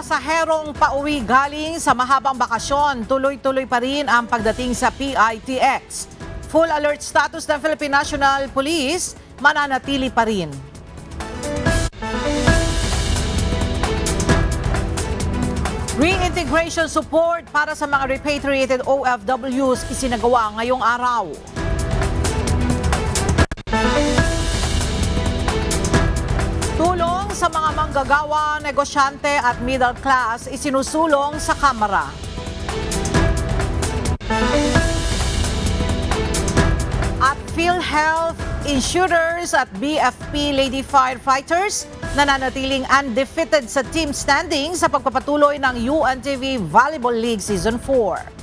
pasaherong pauwi galing sa mahabang bakasyon, tuloy-tuloy pa rin ang pagdating sa PITX. Full alert status ng Philippine National Police, mananatili pa rin. Reintegration support para sa mga repatriated OFWs isinagawa ngayong araw. Tulong sa mga manggagawa, negosyante at middle class isinusulong sa Kamara. At PhilHealth Insurers at BFP Lady Firefighters nananatiling undefeated sa team standing sa pagpapatuloy ng UNTV Volleyball League Season 4.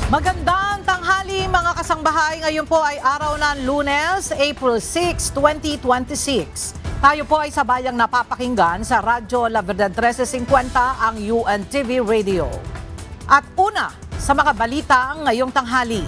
Magandang tanghali mga kasangbahay. Ngayon po ay araw ng Lunes, April 6, 2026. Tayo po ay sabayang napapakinggan sa Radyo La Verdad 1350 ang UNTV Radio. At una sa mga balita ngayong tanghali.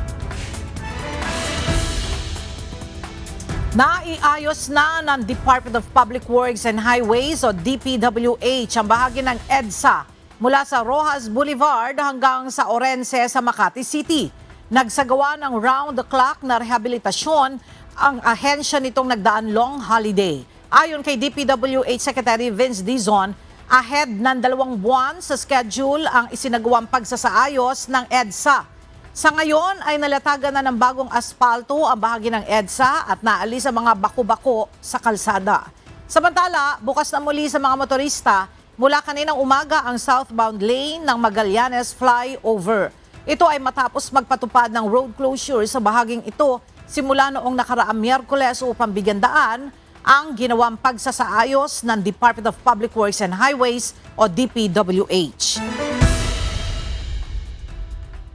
Naiayos na ng Department of Public Works and Highways o DPWH ang bahagi ng EDSA mula sa Rojas Boulevard hanggang sa Orense sa Makati City. Nagsagawa ng round-the-clock na rehabilitasyon ang ahensya nitong nagdaan long holiday. Ayon kay DPWH Secretary Vince Dizon, ahead ng 2 buwan sa schedule ang isinagawang pagsasaayos ng EDSA. Sa ngayon ay nalatagan na ng bagong aspalto ang bahagi ng EDSA at naalis ang mga bako-bako sa kalsada. Samantala, bukas na muli sa mga motorista mula kaninang umaga ang southbound lane ng Magallanes Flyover. Ito ay matapos magpatupad ng road closure sa bahaging ito simula noong nakaraang Miyerkules upang bigyan daan ang ginawang pagsasaayos ng Department of Public Works and Highways o DPWH.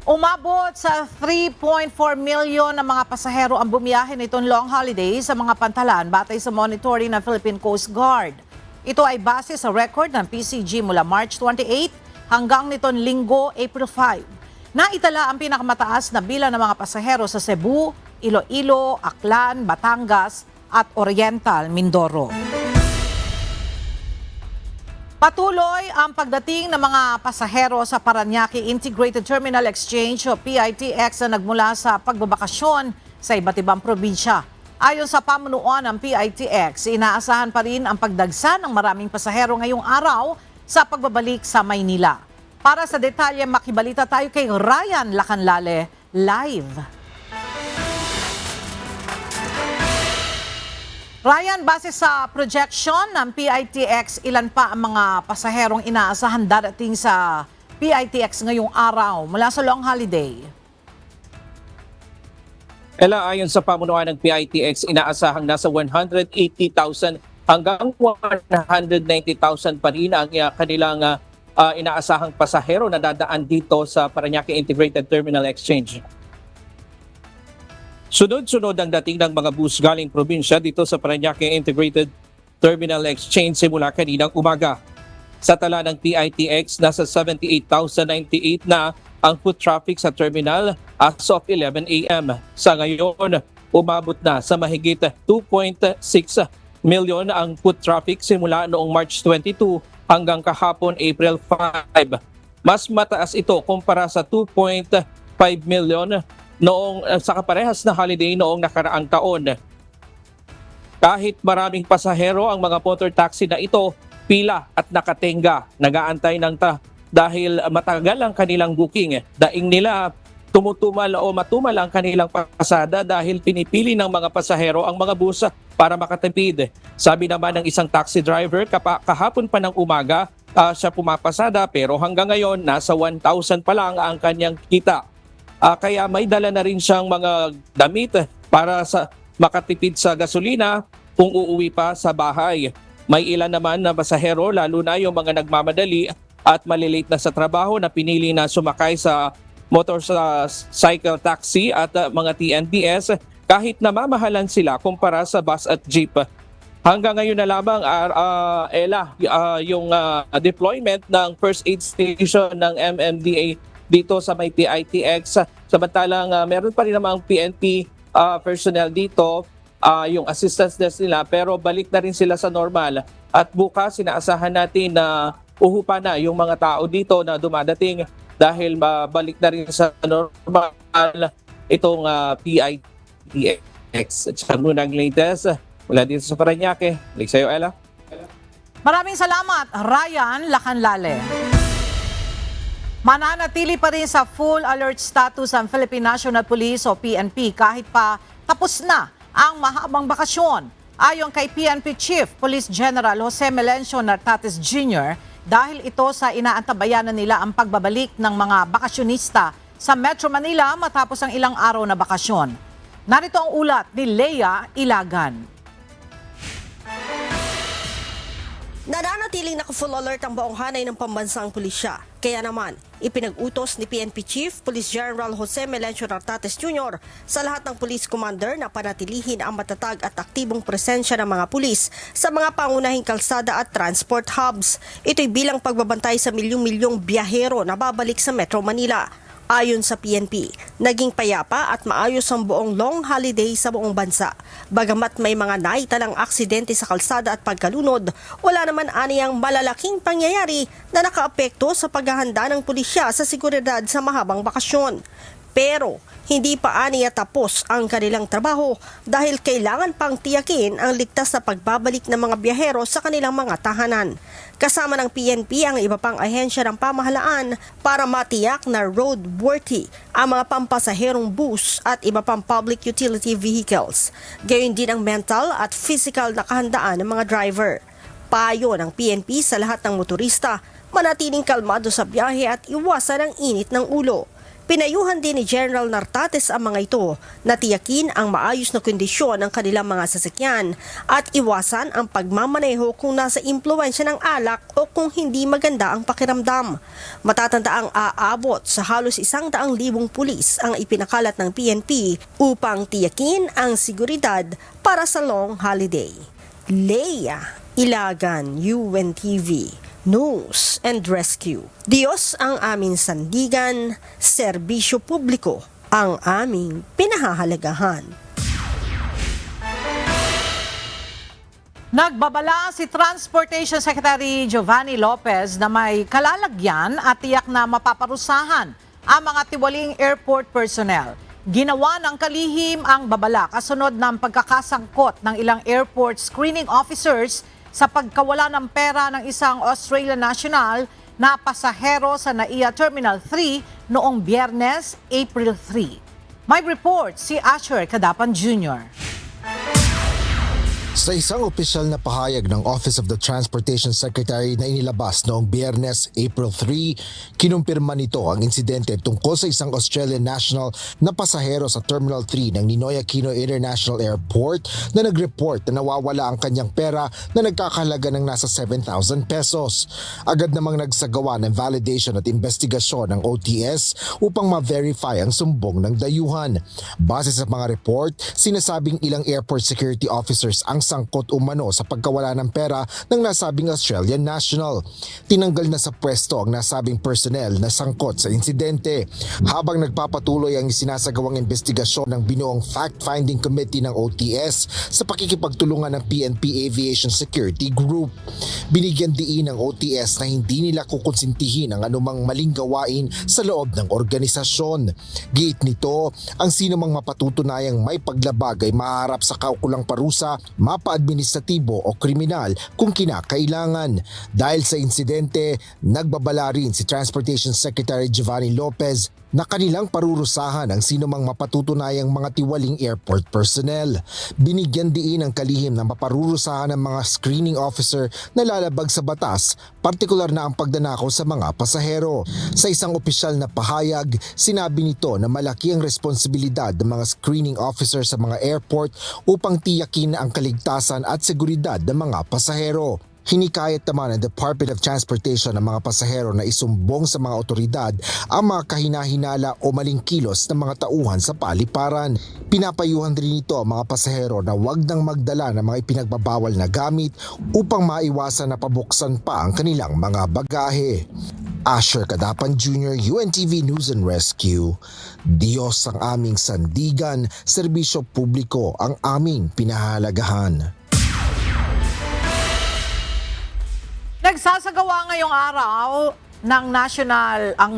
Umabot sa 3.4 million na mga pasahero ang bumiyahe nitong long holiday sa mga pantalan batay sa monitoring ng Philippine Coast Guard. Ito ay base sa record ng PCG mula March 28 hanggang nitong Linggo, April 5. Naitala ang pinakamataas na bilang ng mga pasahero sa Cebu, Iloilo, Aklan, Batangas at Oriental Mindoro. Patuloy ang pagdating ng mga pasahero sa Parañaque Integrated Terminal Exchange o PITX na nagmula sa pagbabakasyon sa iba't ibang probinsya. Ayon sa pamunuan ng PITX, inaasahan pa rin ang pagdagsa ng maraming pasahero ngayong araw sa pagbabalik sa Maynila. Para sa detalye, makibalita tayo kay Ryan Lacanlale live. Ryan, base sa projection ng PITX, ilan pa ang mga pasaherong inaasahan darating sa PITX ngayong araw mula sa long holiday? Ella, ayon sa pamunuan ng PITX, inaasahang nasa 180,000 hanggang 190,000 pa rin ang kanilang inaasahang pasahero na dadaan dito sa Parañaque Integrated Terminal Exchange. Sunod-sunod ang dating ng mga bus galing probinsya dito sa Parañaque Integrated Terminal Exchange simula kaninang umaga. Sa tala ng PITX, nasa 78,098 na ang foot traffic sa terminal as of 11 a.m. Sa ngayon, umabot na sa mahigit 2.6 million ang foot traffic simula noong March 22 hanggang kahapon April 5. Mas mataas ito kumpara sa 2.5 million noong sa kaparehas na holiday noong nakaraang taon. Kahit maraming pasahero ang mga motor taxi na ito, pila at nakatenga, nag-aantay ng dahil matagal ang kanilang booking. Daing nila tumutumal o matumal ang kanilang pasada dahil pinipili ng mga pasahero ang mga bus para makatipid. Sabi naman ng isang taxi driver, kahapon pa ng umaga siya pumapasada pero hanggang ngayon nasa 1,000 pa lang ang kanyang kita. Kaya may dala na rin siyang mga damit para sa makatipid sa gasolina kung uuwi pa sa bahay. May ilan naman na pasahero, lalo na yung mga nagmamadali at malilate na sa trabaho na pinili na sumakay sa motorcycle taxi at mga TNBS kahit namamahalan sila kumpara sa bus at jeep. Hanggang ngayon na lamang, yung deployment ng first aid station ng MMDA dito sa may PITX. Samantalang meron pa rin namang PNP personnel dito yung assistance desk nila, pero balik na rin sila sa normal. At bukas sinaasahan natin na uhupa na yung mga tao dito na dumadating dahil mabalik na rin sa normal itong PITX. At siya muna ang latest mula dito sa Parañaque. Balik sa'yo, Ella. Maraming salamat, Ryan Lacanlale. Mananatili pa rin sa full alert status ang Philippine National Police o PNP kahit pa tapos na ang mahabang bakasyon. Ayon kay PNP Chief Police General Jose Melencio Nartates Jr., dahil ito sa inaantabayanan nila ang pagbabalik ng mga bakasyonista sa Metro Manila matapos ang ilang araw na bakasyon. Narito ang ulat ni Leia Ilagan. Nananatiling naka-full alert ang buong hanay ng pambansang pulisya. Kaya naman, ipinag-utos ni PNP Chief Police General Jose Melencio Nartates Jr. sa lahat ng police commander na panatilihin ang matatag at aktibong presensya ng mga pulis sa mga pangunahing kalsada at transport hubs. Ito'y bilang pagbabantay sa milyong-milyong biyahero na babalik sa Metro Manila. Ayon sa PNP, naging payapa at maayos ang buong long holiday sa buong bansa. Bagamat may mga naitalang aksidente sa kalsada at pagkalunod, wala naman aniyang malalaking pangyayari na nakaapekto sa paghahanda ng pulisya sa seguridad sa mahabang bakasyon. Pero hindi pa aniya tapos ang kanilang trabaho dahil kailangan pang tiyakin ang ligtas na pagbabalik ng mga biyahero sa kanilang mga tahanan. Kasama ng PNP ang iba pang ahensya ng pamahalaan para matiyak na roadworthy ang mga pampasaherong bus at iba pang public utility vehicles. Gayon din ang mental at physical na kahandaan ng mga driver. Payo ng PNP sa lahat ng motorista, manatiling kalmado sa biyahe at iwasan ang init ng ulo. Pinayuhan din ni General Nartates ang mga ito na tiyakin ang maayos na kondisyon ng kanilang mga sasakyan at iwasan ang pagmamaneho kung nasa impluwensya ng alak o kung hindi maganda ang pakiramdam. Matatandaang aabot sa halos 100,000 pulis ang ipinakalat ng PNP upang tiyakin ang seguridad para sa long holiday. Leia Ilagan, UNTV. News and Rescue. Diyos ang aming sandigan, serbisyo publiko ang aming pinahahalagahan. Nagbabala si Transportation Secretary Giovanni Lopez na may kalalagyan at tiyak na mapaparusahan ang mga tiwaling airport personnel. Ginawa ng kalihim ang babala kasunod ng pagkakasangkot ng ilang airport screening officers sa pagkawala ng pera ng isang Australian national na pasahero sa NAIA Terminal 3 noong Biyernes, April 3. May report si Asher Cadapan Jr. Sa isang opisyal na pahayag ng Office of the Transportation Secretary na inilabas noong Biyernes, April 3, kinumpirma nito ang insidente tungkol sa isang Australian national na pasahero sa Terminal 3 ng Ninoy Aquino International Airport na nag-report na nawawala ang kanyang pera na nagkakahalaga ng nasa 7,000 pesos. Agad namang nagsagawa ng validation at investigasyon ng OTS upang ma-verify ang sumbong ng dayuhan. Base sa mga report, sinasabing ilang airport security officers ang sangkot umano sa pagkawala ng pera ng nasabing Australian national. Tinanggal na sa pwesto ang nasabing personnel na sangkot sa insidente. Habang nagpapatuloy ang isinasagawang investigasyon ng binuong fact-finding committee ng OTS sa pakikipagtulungan ng PNP Aviation Security Group. Binigyan diin ng OTS na hindi nila kukonsintihin ang anumang maling gawain sa loob ng organisasyon. Giit nito, ang sinumang mapatutunayang may paglabag ay maharap sa kaukulang parusa, mapa-administratibo o kriminal kung kinakailangan. Dahil sa insidente, nagbabala rin si Transportation Secretary Giovanni Lopez na kanilang parurusahan ang sinumang mapatutunayang mga tiwaling airport personnel. Binigyan diin ang kalihim na maparurusahan ng mga screening officer na lalabag sa batas, partikular na ang pagdanakaw sa mga pasahero. Sa isang opisyal na pahayag, sinabi nito na malaki ang responsibilidad ng mga screening officer sa mga airport upang tiyakin ang kaligtasan at seguridad ng mga pasahero. Hinikayat naman ng Department of Transportation ng mga pasahero na isumbong sa mga otoridad ang mga kahinahinala o maling kilos ng mga tauhan sa paliparan. Pinapayuhan rin nito ang mga pasahero na huwag nang magdala ng mga ipinagbabawal na gamit upang maiwasan na pabuksan pa ang kanilang mga bagahe. Asher Cadapan Jr., UNTV News and Rescue. Diyos ang aming sandigan, serbisyo publiko ang aming pinahalagahan. Nagsasagawa ngayong araw ng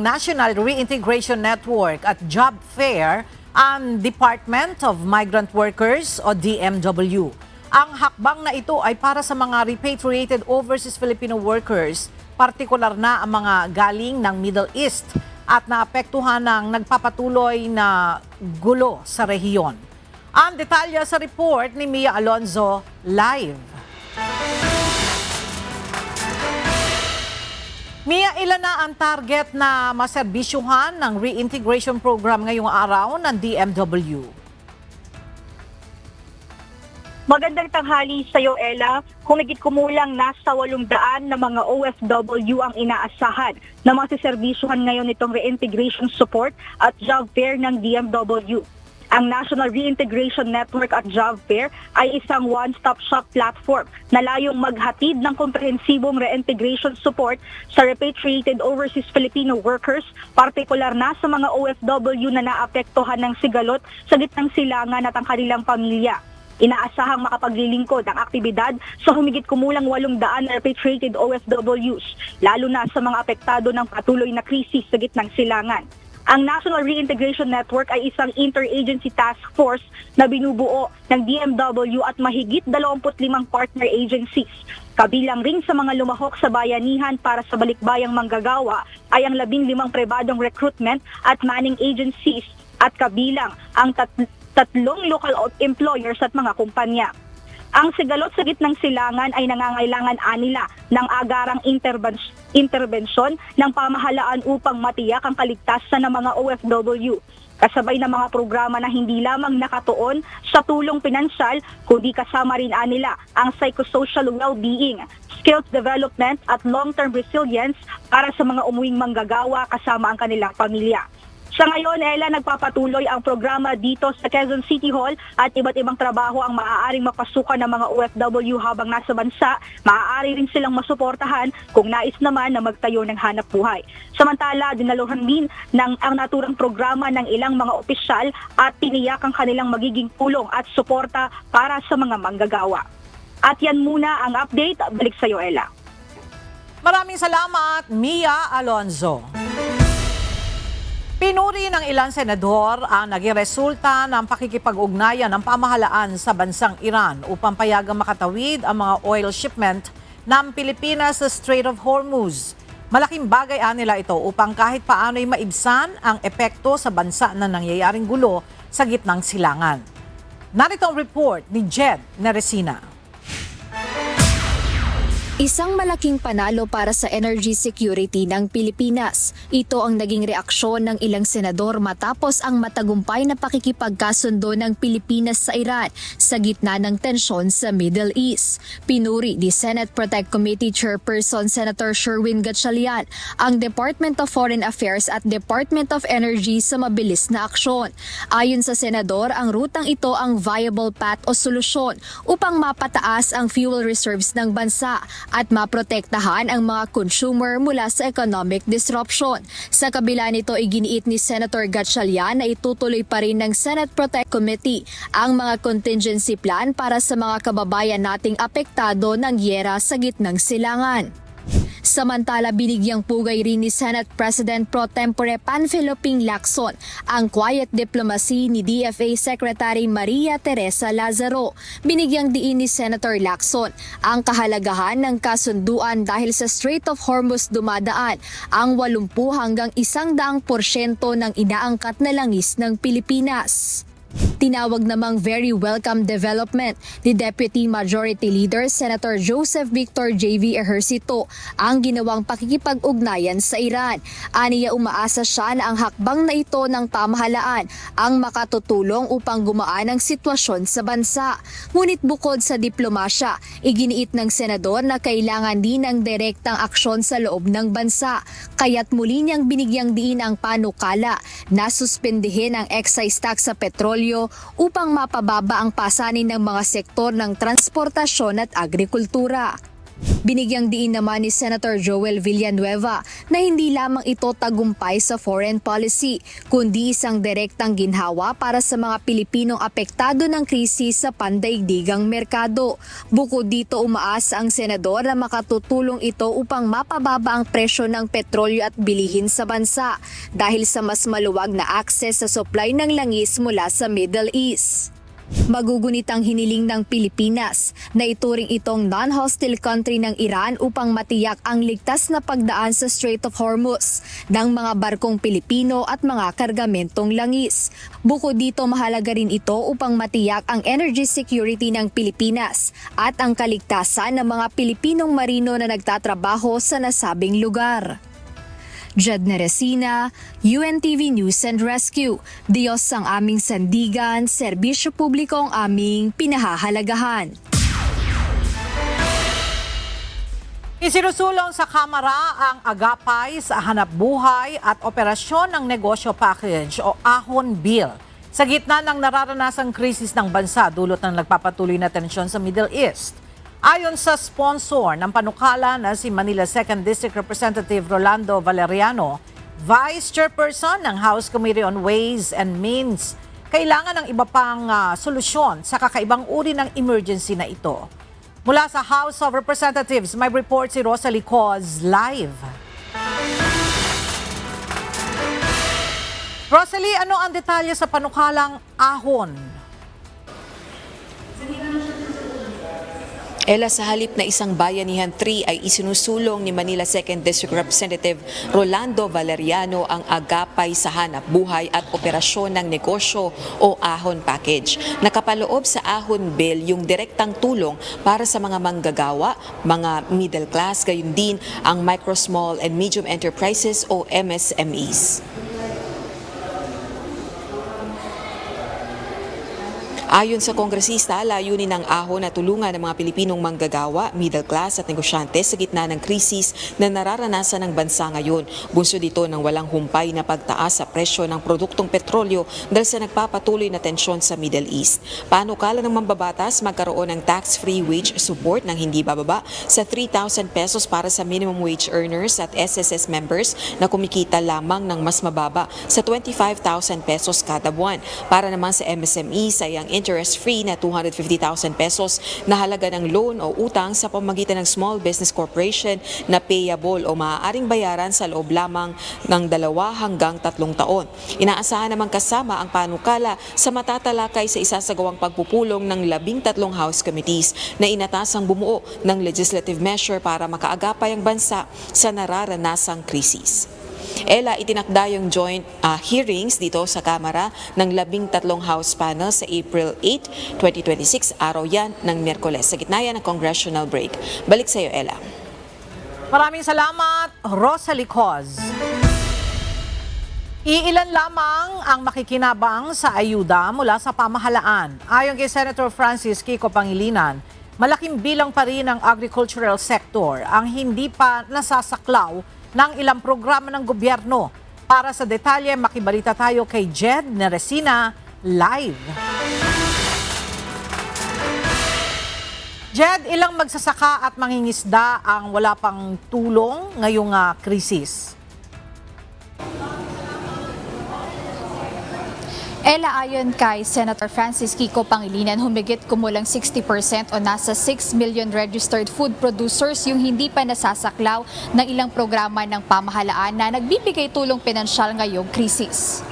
National Reintegration Network at Job Fair ang Department of Migrant Workers o DMW. Ang hakbang na ito ay para sa mga repatriated overseas Filipino workers, partikular na ang mga galing ng Middle East at naapektuhan ng nagpapatuloy na gulo sa rehiyon. Ang detalye sa report ni Mia Alonzo live. Mia, ilan na ang target na maserbisyuhan ng reintegration program ngayong araw ng DMW? Magandang tanghali sa iyo, Ella. Humigit kumulang nasa 800 na mga OFW ang inaasahan na masiserbisyuhan ngayon itong reintegration support at job fair ng DMW. Ang National Reintegration Network at Job Fair ay isang one-stop shop platform na layong maghatid ng komprehensibong reintegration support sa repatriated overseas Filipino workers, partikular na sa mga OFW na naapektuhan ng sigalot sa gitnang silangan at ang kanilang pamilya. Inaasahang makapaglilingkod ang aktibidad sa humigit kumulang 800 na repatriated OFWs, lalo na sa mga apektado ng patuloy na krisis sa gitnang silangan. Ang National Reintegration Network ay isang interagency task force na binubuo ng DMW at mahigit 25 partner agencies. Kabilang rin sa mga lumahok sa bayanihan para sa balikbayang manggagawa ay ang 15 pribadong recruitment at manning agencies at kabilang ang tatlong local employers at mga kumpanya. Ang sigalot sa gitnang silangan ay nangangailangan anila ng agarang interbensyon ng pamahalaan upang matiyak ang kaligtasan ng mga OFW. Kasabay ng mga programa na hindi lamang nakatuon sa tulong pinansyal, kundi kasama rin anila ang psychosocial well-being, skills development at long-term resilience para sa mga umuwing manggagawa kasama ang kanilang pamilya. Sa ngayon, Ella, nagpapatuloy ang programa dito sa Quezon City Hall at iba't ibang trabaho ang maaaring mapasukan ng mga OFW habang nasa bansa. Maaari rin silang masuportahan kung nais naman na magtayo ng hanap buhay. Samantala, dinaluhan din ng ang naturang programa ng ilang mga opisyal at tiniyak ang kanilang magiging tulong at suporta para sa mga manggagawa. At yan muna ang update. Balik sa iyo, Ella. Maraming salamat, Mia Alonzo. Pinuri ng ilang senador ang naging resulta ng pakikipag-ugnayan ng pamahalaan sa bansang Iran upang payagang makatawid ang mga oil shipment ng Pilipinas sa Strait of Hormuz. Malaking bagay nila ito upang kahit paano'y maibsan ang epekto sa bansa na nangyayaring gulo sa gitnang silangan. Narito ang report ni Jed Neresina. Isang malaking panalo para sa energy security ng Pilipinas. Ito ang naging reaksyon ng ilang senador matapos ang matagumpay na pakikipagkasundo ng Pilipinas sa Iran sa gitna ng tensyon sa Middle East. Pinuri ni Senate Protect Committee Chairperson Senator Sherwin Gatchalian ang Department of Foreign Affairs at Department of Energy sa mabilis na aksyon. Ayon sa senador, ang rutang ito ang viable path o solusyon upang mapataas ang fuel reserves ng bansa at maprotektahan ang mga consumer mula sa economic disruption. Sa kabila nito, iginiit ni Senator Gatchalian na itutuloy pa rin ng Senate Protect Committee ang mga contingency plan para sa mga kababayan nating apektado ng gyera sa gitnang silangan. Samantala, binigyang pugay rin ni Senate President Pro Tempore Panfilo Ping Lacson ang quiet diplomacy ni DFA Secretary Maria Teresa Lazaro. Binigyang diin ni Senator Lacson ang kahalagahan ng kasunduan dahil sa Strait of Hormuz dumadaan ang 80 hanggang 100% ng inaangkat na langis ng Pilipinas. Tinawag namang very welcome development ni Deputy Majority Leader Senator Joseph Victor J.V. Ejercito ang ginawang pakikipag-ugnayan sa Iran. Aniya umaasa siya na ang hakbang na ito ng pamahalaan ang makatutulong upang gumaan ang sitwasyon sa bansa. Ngunit bukod sa diplomasya, iginiit ng senador na kailangan din ng direktang aksyon sa loob ng bansa. Kaya't muli niyang binigyang diin ang panukala na suspendihin ang excise tax sa petrolyo upang mapababa ang pasanin ng mga sektor ng transportasyon at agrikultura. Binigyang diin naman ni Senator Joel Villanueva na hindi lamang ito tagumpay sa foreign policy, kundi isang direktang ginhawa para sa mga Pilipinong apektado ng krisis sa pandaigdigang merkado. Bukod dito, umaasa ang senador na makatutulong ito upang mapababa ang presyo ng petrolyo at bilihin sa bansa dahil sa mas maluwag na access sa supply ng langis mula sa Middle East. Magugunit ang hiniling ng Pilipinas na ituring itong non-hostile country ng Iran upang matiyak ang ligtas na pagdaan sa Strait of Hormuz ng mga barkong Pilipino at mga kargamentong langis. Bukod dito, mahalaga rin ito upang matiyak ang energy security ng Pilipinas at ang kaligtasan ng mga Pilipinong marino na nagtatrabaho sa nasabing lugar. Jed Neresina, UNTV News and Rescue. Diyos ang aming sandigan, serbisyo publiko ang aming pinahahalagahan. Isinusulong sa Kamara ang agapay sa hanapbuhay at operasyon ng negosyo package o Ahon Bill sa gitna ng nararanasang krisis ng bansa dulot ng nagpapatuloy na tensyon sa Middle East. Ayon sa sponsor ng panukala na si Manila 2nd District Representative Rolando Valeriano, Vice Chairperson ng House Committee on Ways and Means, kailangan ng iba pang solusyon sa kakaibang uri ng emergency na ito. Mula sa House of Representatives, may report si Rosalie Coz live. Rosalie, ano ang detalye sa panukalang ahon? Ella, sa halip na isang Bayanihan 3 ay isinusulong ni Manila 2nd District Representative Rolando Valeriano ang agapay sa hanap buhay at operasyon ng negosyo o Ahon Package. Nakapaloob sa Ahon Bill yung direktang tulong para sa mga manggagawa, mga middle class, gayon din ang micro, small and medium enterprises o MSMEs. Ayon sa kongresista, layunin ng ahon na tulungan ng mga Pilipinong manggagawa, middle class at negosyante sa gitna ng krisis na nararanasan ng bansa ngayon. Bunso dito ng walang humpay na pagtaas sa presyo ng produktong petrolyo dahil sa nagpapatuloy na tensyon sa Middle East. Panukala ng mambabatas, magkaroon ng tax-free wage support ng hindi bababa sa 3,000 pesos para sa minimum wage earners at SSS members na kumikita lamang ng mas mababa sa 25,000 pesos kada buwan. Para naman sa MSME, sayang interest-free na 250,000 pesos na halaga ng loan o utang sa pamamagitan ng Small Business Corporation na payable o maaaring bayaran sa loob lamang ng 2 hanggang 3 taon. Inaasahan naman kasama ang panukala sa matatalakay sa isasagawang pagpupulong ng 13 House Committees na inatasang bumuo ng legislative measure para makaagapay ang bansa sa nararanasang krisis. Ella, itinakda yung joint hearings dito sa Kamara ng 13 House panel sa April 8, 2026. Araw yan ng Miyerkules. Sa gitna yan ng congressional break. Balik sa iyo, Ella. Maraming salamat, Rosalie Coz. Iilan lamang ang makikinabang sa ayuda mula sa pamahalaan. Ayon kay Senator Francis Kiko Pangilinan, malaking bilang pa rin ang agricultural sector ang hindi pa nasasaklaw ng ilang programa ng gobyerno. Para sa detalye, makibalita tayo kay Jed Neresina live. Jed, ilang magsasaka at mangingisda ang wala pang tulong ngayong krisis? Ella, ayon kay Senator Francis Kiko Pangilinan, humigit kumulang 60% o nasa 6 million registered food producers yung hindi pa nasasaklaw ng ilang programa ng pamahalaan na nagbibigay tulong pinansyal ngayong krisis.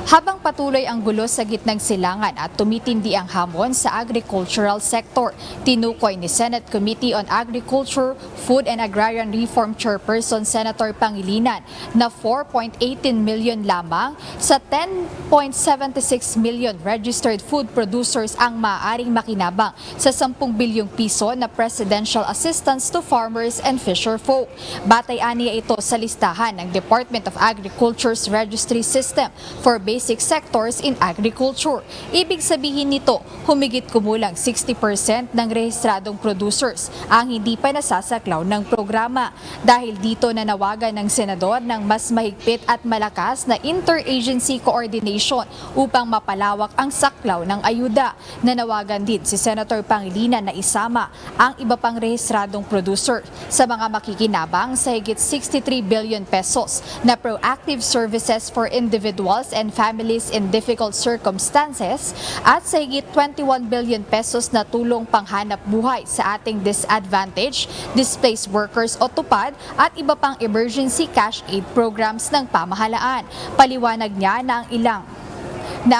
Habang patuloy ang gulo sa gitnang silangan at tumitindi ang hamon sa agricultural sector, tinukoy ni Senate Committee on Agriculture, Food and Agrarian Reform Chairperson Senator Pangilinan na 4.18 million lamang sa 10.76 million registered food producers ang maaaring makinabang sa 10 bilyong piso na presidential assistance to farmers and fisherfolk. Batay aniya ito sa listahan ng Department of Agriculture's Registry System for basic sectors in agriculture. Ibig sabihin nito, humigit kumulang 60% ng rehistradong producers ang hindi pa nasasaklaw ng programa. Dahil dito nanawagan ng senador ng mas mahigpit at malakas na interagency coordination upang mapalawak ang saklaw ng ayuda. Nanawagan din si Senator Pangilinan na isama ang iba pang rehistradong producer sa mga makikinabang sa higit 63 billion pesos na proactive services for individuals and families in difficult circumstances at sa higit 21 billion pesos na tulong panghanap buhay sa ating disadvantaged, displaced workers o tupad at iba pang emergency cash aid programs ng pamahalaan. Paliwanag niya na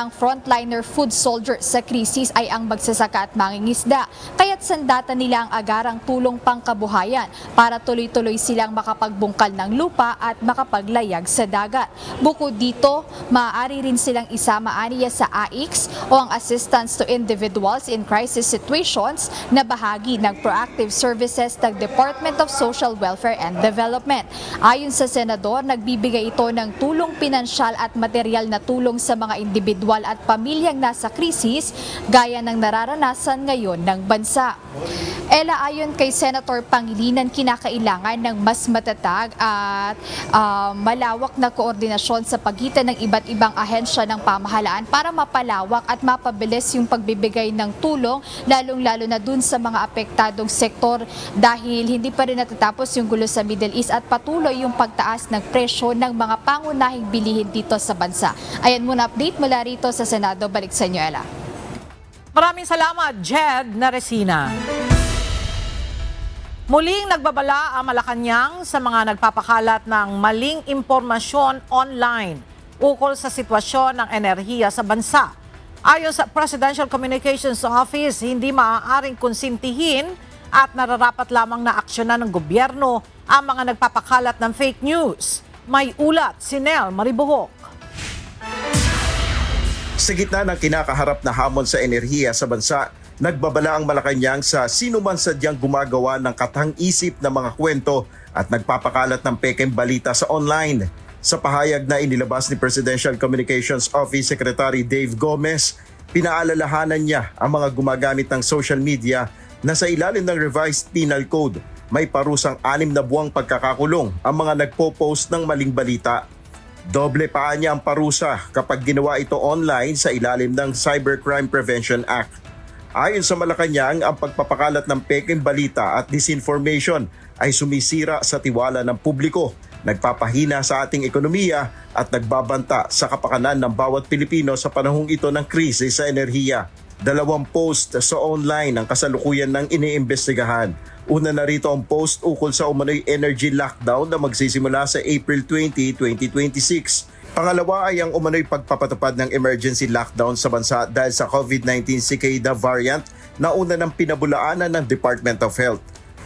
ang frontliner food soldier sa krisis ay ang magsasaka at mangingisda, kaya't sandata nila ang agarang tulong pangkabuhayan para tuloy-tuloy silang makapagbungkal ng lupa at makapaglayag sa dagat. Bukod dito, maaari rin silang isama aniya sa AICS o ang Assistance to Individuals in Crisis Situations na bahagi ng proactive services ng Department of Social Welfare and Development. Ayon sa senador, nagbibigay ito ng tulong pinansyal at material na tulong sa mga individual at pamilyang nasa krisis gaya ng nararanasan ngayon ng bansa. Ella, ayon kay Senator Pangilinan, kinakailangan ng mas matatag at malawak na koordinasyon sa pagitan ng iba't ibang ahensya ng pamahalaan para mapalawak at mapabilis yung pagbibigay ng tulong, lalong-lalo na dun sa mga apektadong sektor dahil hindi pa rin natatapos yung gulo sa Middle East at patuloy yung pagtaas ng presyo ng mga pangunahing bilihin dito sa bansa. Ayan muna update mula rito sa Senado. Balik sa inyo, Ella. Maraming salamat, Jed Naresina. Muling nagbabala ang Malacanang sa mga nagpapakalat ng maling impormasyon online ukol sa sitwasyon ng enerhiya sa bansa. Ayon sa Presidential Communications Office, hindi maaaring konsintihin at nararapat lamang na aksyonan ng gobyerno ang mga nagpapakalat ng fake news. May ulat si Nel Maribuhok. Sa gitna ng kinakaharap na hamon sa enerhiya sa bansa, nagbabala ang Malacanang sa sino man sadyang gumagawa ng katang-isip na mga kwento at nagpapakalat ng pekeng balita sa online. Sa pahayag na inilabas ni Presidential Communications Office Secretary Dave Gomez, pinaalalahanan niya ang mga gumagamit ng social media na sa ilalim ng Revised Penal Code may parusang 6 na buwang pagkakakulong ang mga nagpo-post ng maling balita. Doble pa niya ang parusa kapag ginawa ito online sa ilalim ng Cybercrime Prevention Act. Ayon sa Malacanang, ang pagpapakalat ng pekeng balita at disinformation ay sumisira sa tiwala ng publiko, nagpapahina sa ating ekonomiya at nagbabanta sa kapakanan ng bawat Pilipino sa panahong ito ng krisis sa enerhiya. 2 post sa online ang kasalukuyan ng iniimbestigahan. Una na rito ang post ukol sa umano'y energy lockdown na magsisimula sa April 20, 2026. Pangalawa ay ang umano'y pagpapatupad ng emergency lockdown sa bansa dahil sa COVID-19 Cicada variant na una ng pinabulaanan ng Department of Health.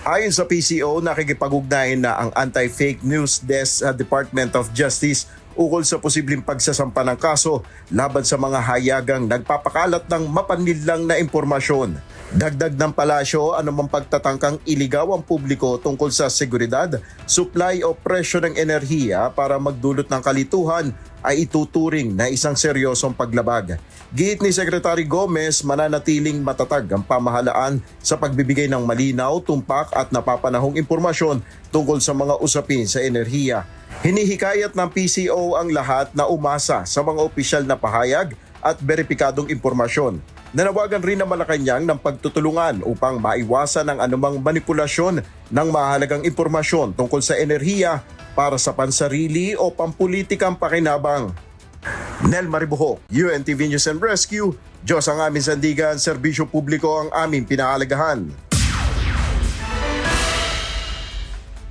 Ayon sa PCO, nakikipag-ugnayan na ang Anti-Fake News Desk sa Department of Justice ukol sa posibleng pagsasampa ng kaso laban sa mga hayagang nagpapakalat ng mapanlinlang na impormasyon. Dagdag ng palasyo, anumang pagtatangkang iligaw ang publiko tungkol sa seguridad, supply o presyo ng enerhiya para magdulot ng kalituhan ay ituturing na isang seryosong paglabag. Giit ni Secretary Gomez, mananatiling matatag ang pamahalaan sa pagbibigay ng malinaw, tumpak at napapanahong impormasyon tungkol sa mga usapin sa enerhiya. Hinihikayat ng PCO ang lahat na umasa sa mga opisyal na pahayag at beripikadong impormasyon. Nanawagan rin ng Malacanang ng pagtutulungan upang maiwasan ang anumang manipulasyon ng mahalagang impormasyon tungkol sa enerhiya para sa pansarili o pampulitikang pakinabang. Nel Maribuhok, UNTV News and Rescue. Diyos ang aming sandigan, serbisyo publiko ang aming pinaalagahan.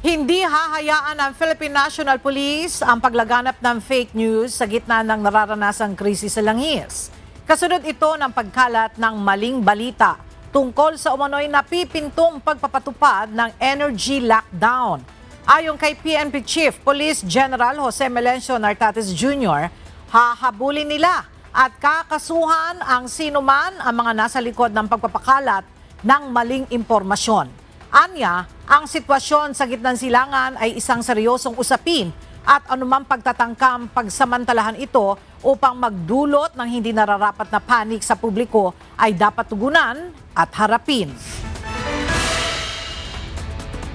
Hindi hahayaan ng Philippine National Police ang paglaganap ng fake news sa gitna ng nararanasang krisis sa langis. Kasunod ito ng pagkalat ng maling balita tungkol sa umano'y napipintong pagpapatupad ng energy lockdown. Ayon kay PNP Chief Police General Jose Melencio Nartates Jr., hahabulin nila at kakasuhan ang sinuman ang mga nasa likod ng pagpapakalat ng maling impormasyon. Anya, ang sitwasyon sa gitnang silangan ay isang seryosong usapin at anumang pagtatangkang pagsamantalahan ito upang magdulot ng hindi nararapat na panik sa publiko ay dapat tugunan at harapin.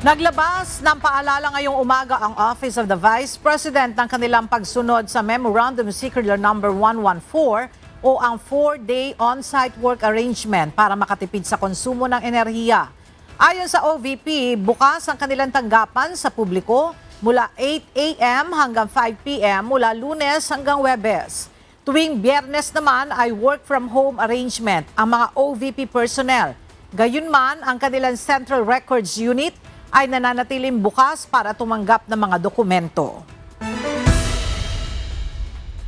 Naglabas ng paalala ngayong umaga ang Office of the Vice President ng kanilang pagsunod sa Memorandum Circular No. 114 o ang 4-day on-site work arrangement para makatipid sa konsumo ng enerhiya. Ayon sa OVP, bukas ang kanilang tanggapan sa publiko mula 8 a.m. hanggang 5 p.m. mula Lunes hanggang Huwebes. Tuwing Biyernes naman ay work from home arrangement ang mga OVP personnel. Gayunman, ang kanilang Central Records Unit ay nananatiling bukas para tumanggap ng mga dokumento.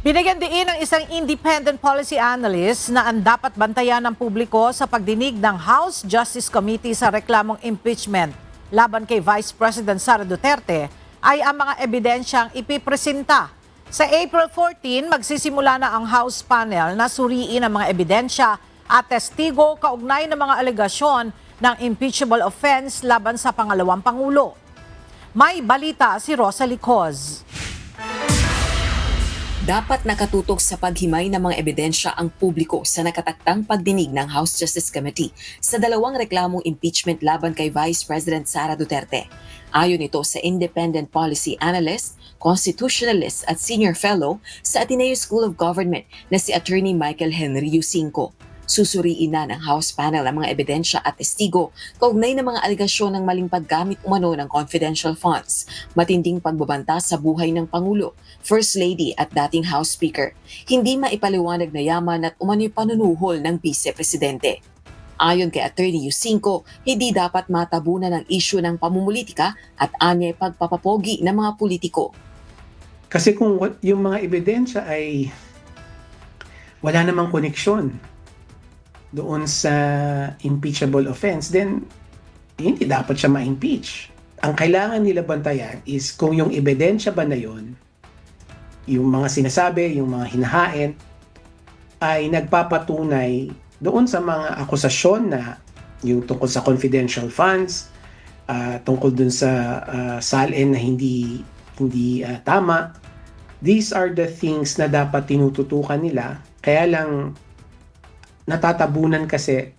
Binigyan diin ng isang independent policy analyst na ang dapat bantayan ng publiko sa pagdinig ng House Justice Committee sa reklamong impeachment laban kay Vice President Sara Duterte ay ang mga ebidensyang ipipresenta. Sa April 14, magsisimula na ang House panel na suriin ang mga ebidensya at testigo kaugnay ng mga alegasyon ng impeachable offense laban sa pangalawang Pangulo. May balita si Rosalie Coz. Dapat nakatutok sa paghimay ng mga ebidensya ang publiko sa nakataktang pagdinig ng House Justice Committee sa dalawang reklamong impeachment laban kay Vice President Sara Duterte. Ayon ito sa independent policy analyst, constitutionalist at senior fellow sa Ateneo School of Government na si Attorney Michael Henry Yusinko. Susuriin na ng House panel ang mga ebidensya at testigo kaugnay ng mga alegasyon ng maling paggamit umano ng confidential funds, matinding pagbabanta sa buhay ng Pangulo, First Lady at dating House Speaker, hindi maipaliwanag na yaman at umano'y panunuhol ng Vice Presidente. Ayon kay Attorney Yusinko, hindi dapat matabunan ang isyu ng pamumulitika at anyay pagpapapogi ng mga politiko. Kasi kung yung mga ebidensya ay wala namang koneksyon doon sa impeachable offense, then hindi dapat siya ma-impeach. Ang kailangan nila bantayan is kung yung ebidensya ba na yun, yung mga sinasabi, yung mga hinahain, ay nagpapatunay doon sa mga akusasyon na yung tungkol sa confidential funds, tungkol doon sa salin na hindi tama. These are the things na dapat tinututukan nila. Kaya lang natatabunan kasi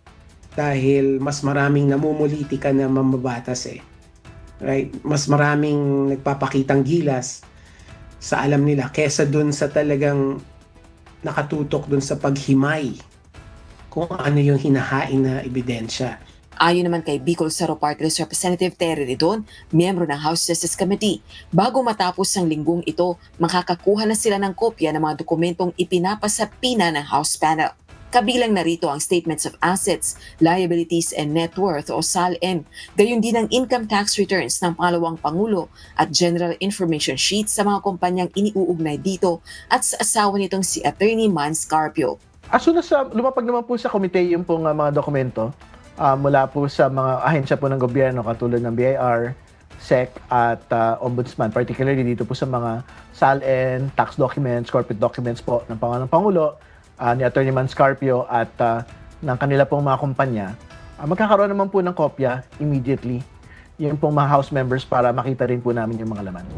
dahil mas maraming namumulitika na mamabatas eh. Right? Mas maraming nagpapakitang gilas sa alam nila kesa dun sa talagang nakatutok dun sa paghimay kung ano yung hinahain na ebidensya. Ayon naman kay Bicol Saro Party List Representative Terry Ridon, miyembro ng House Justice Committee, bago matapos ang linggong ito, makakakuha na sila ng kopya ng mga dokumentong ipinapasapina ng House panel. Kabilang narito ang Statements of Assets, Liabilities and Net Worth o SALN, gayon din ang income tax returns ng pangalawang Pangulo at General Information Sheet sa mga kumpanyang iniuugnay dito at sa asawa nitong si Attorney Man Scarpio. As soon as lumapag naman po sa komite yung pong mga dokumento mula po sa mga ahensya po ng gobyerno katulad ng BIR, SEC at Ombudsman, particularly dito po sa mga SALN, tax documents, corporate documents po ng Pangalawang Pangulo, ni Attorney Man Scarpio at ng kanila pong mga kumpanya, magkakaroon naman po ng kopya immediately yung pong mga House members para makita rin po namin yung mga laman.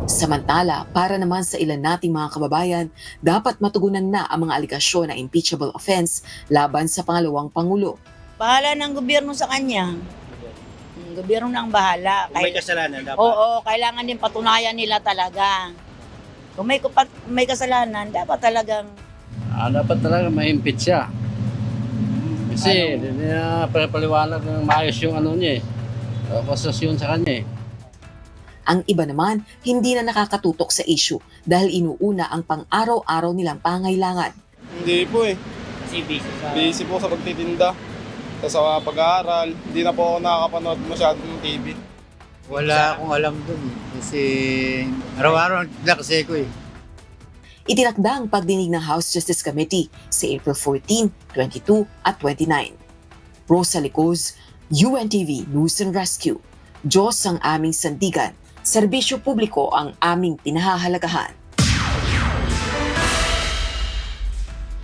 Samantala, para naman sa ilan nating mga kababayan, dapat matugunan na ang mga aligasyon na impeachable offense laban sa pangalawang Pangulo. Bahala ng gobyerno sa kanya. Gobyerno nang bahala. Kung may kasalanan dapat. Oo, kailangan din patunayan nila talaga. Kung may kasalanan, dapat talagang Dapat talaga ma-impeach siya. Kasi hindi na paliwanag ng maayos yung ano niya eh. Akusasyon sa kanya eh. Ang iba naman, hindi na nakakatutok sa issue dahil inuuna ang pang-araw-araw nilang pangailangan. Hindi po eh. Kasi Busy po sa pagtitinda. Sa pag-aaral. Hindi na po ako nakakapanood masyado ng TV. Wala akong alam dun. Kasi araw-araw nagsay ko eh. Itinakda ang pagdinig ng House Justice Committee sa April 14, 22 at 29. Rosa Licos, UNTV News and Rescue. Diyos ang aming sandigan, serbisyo publiko ang aming pinahahalagahan.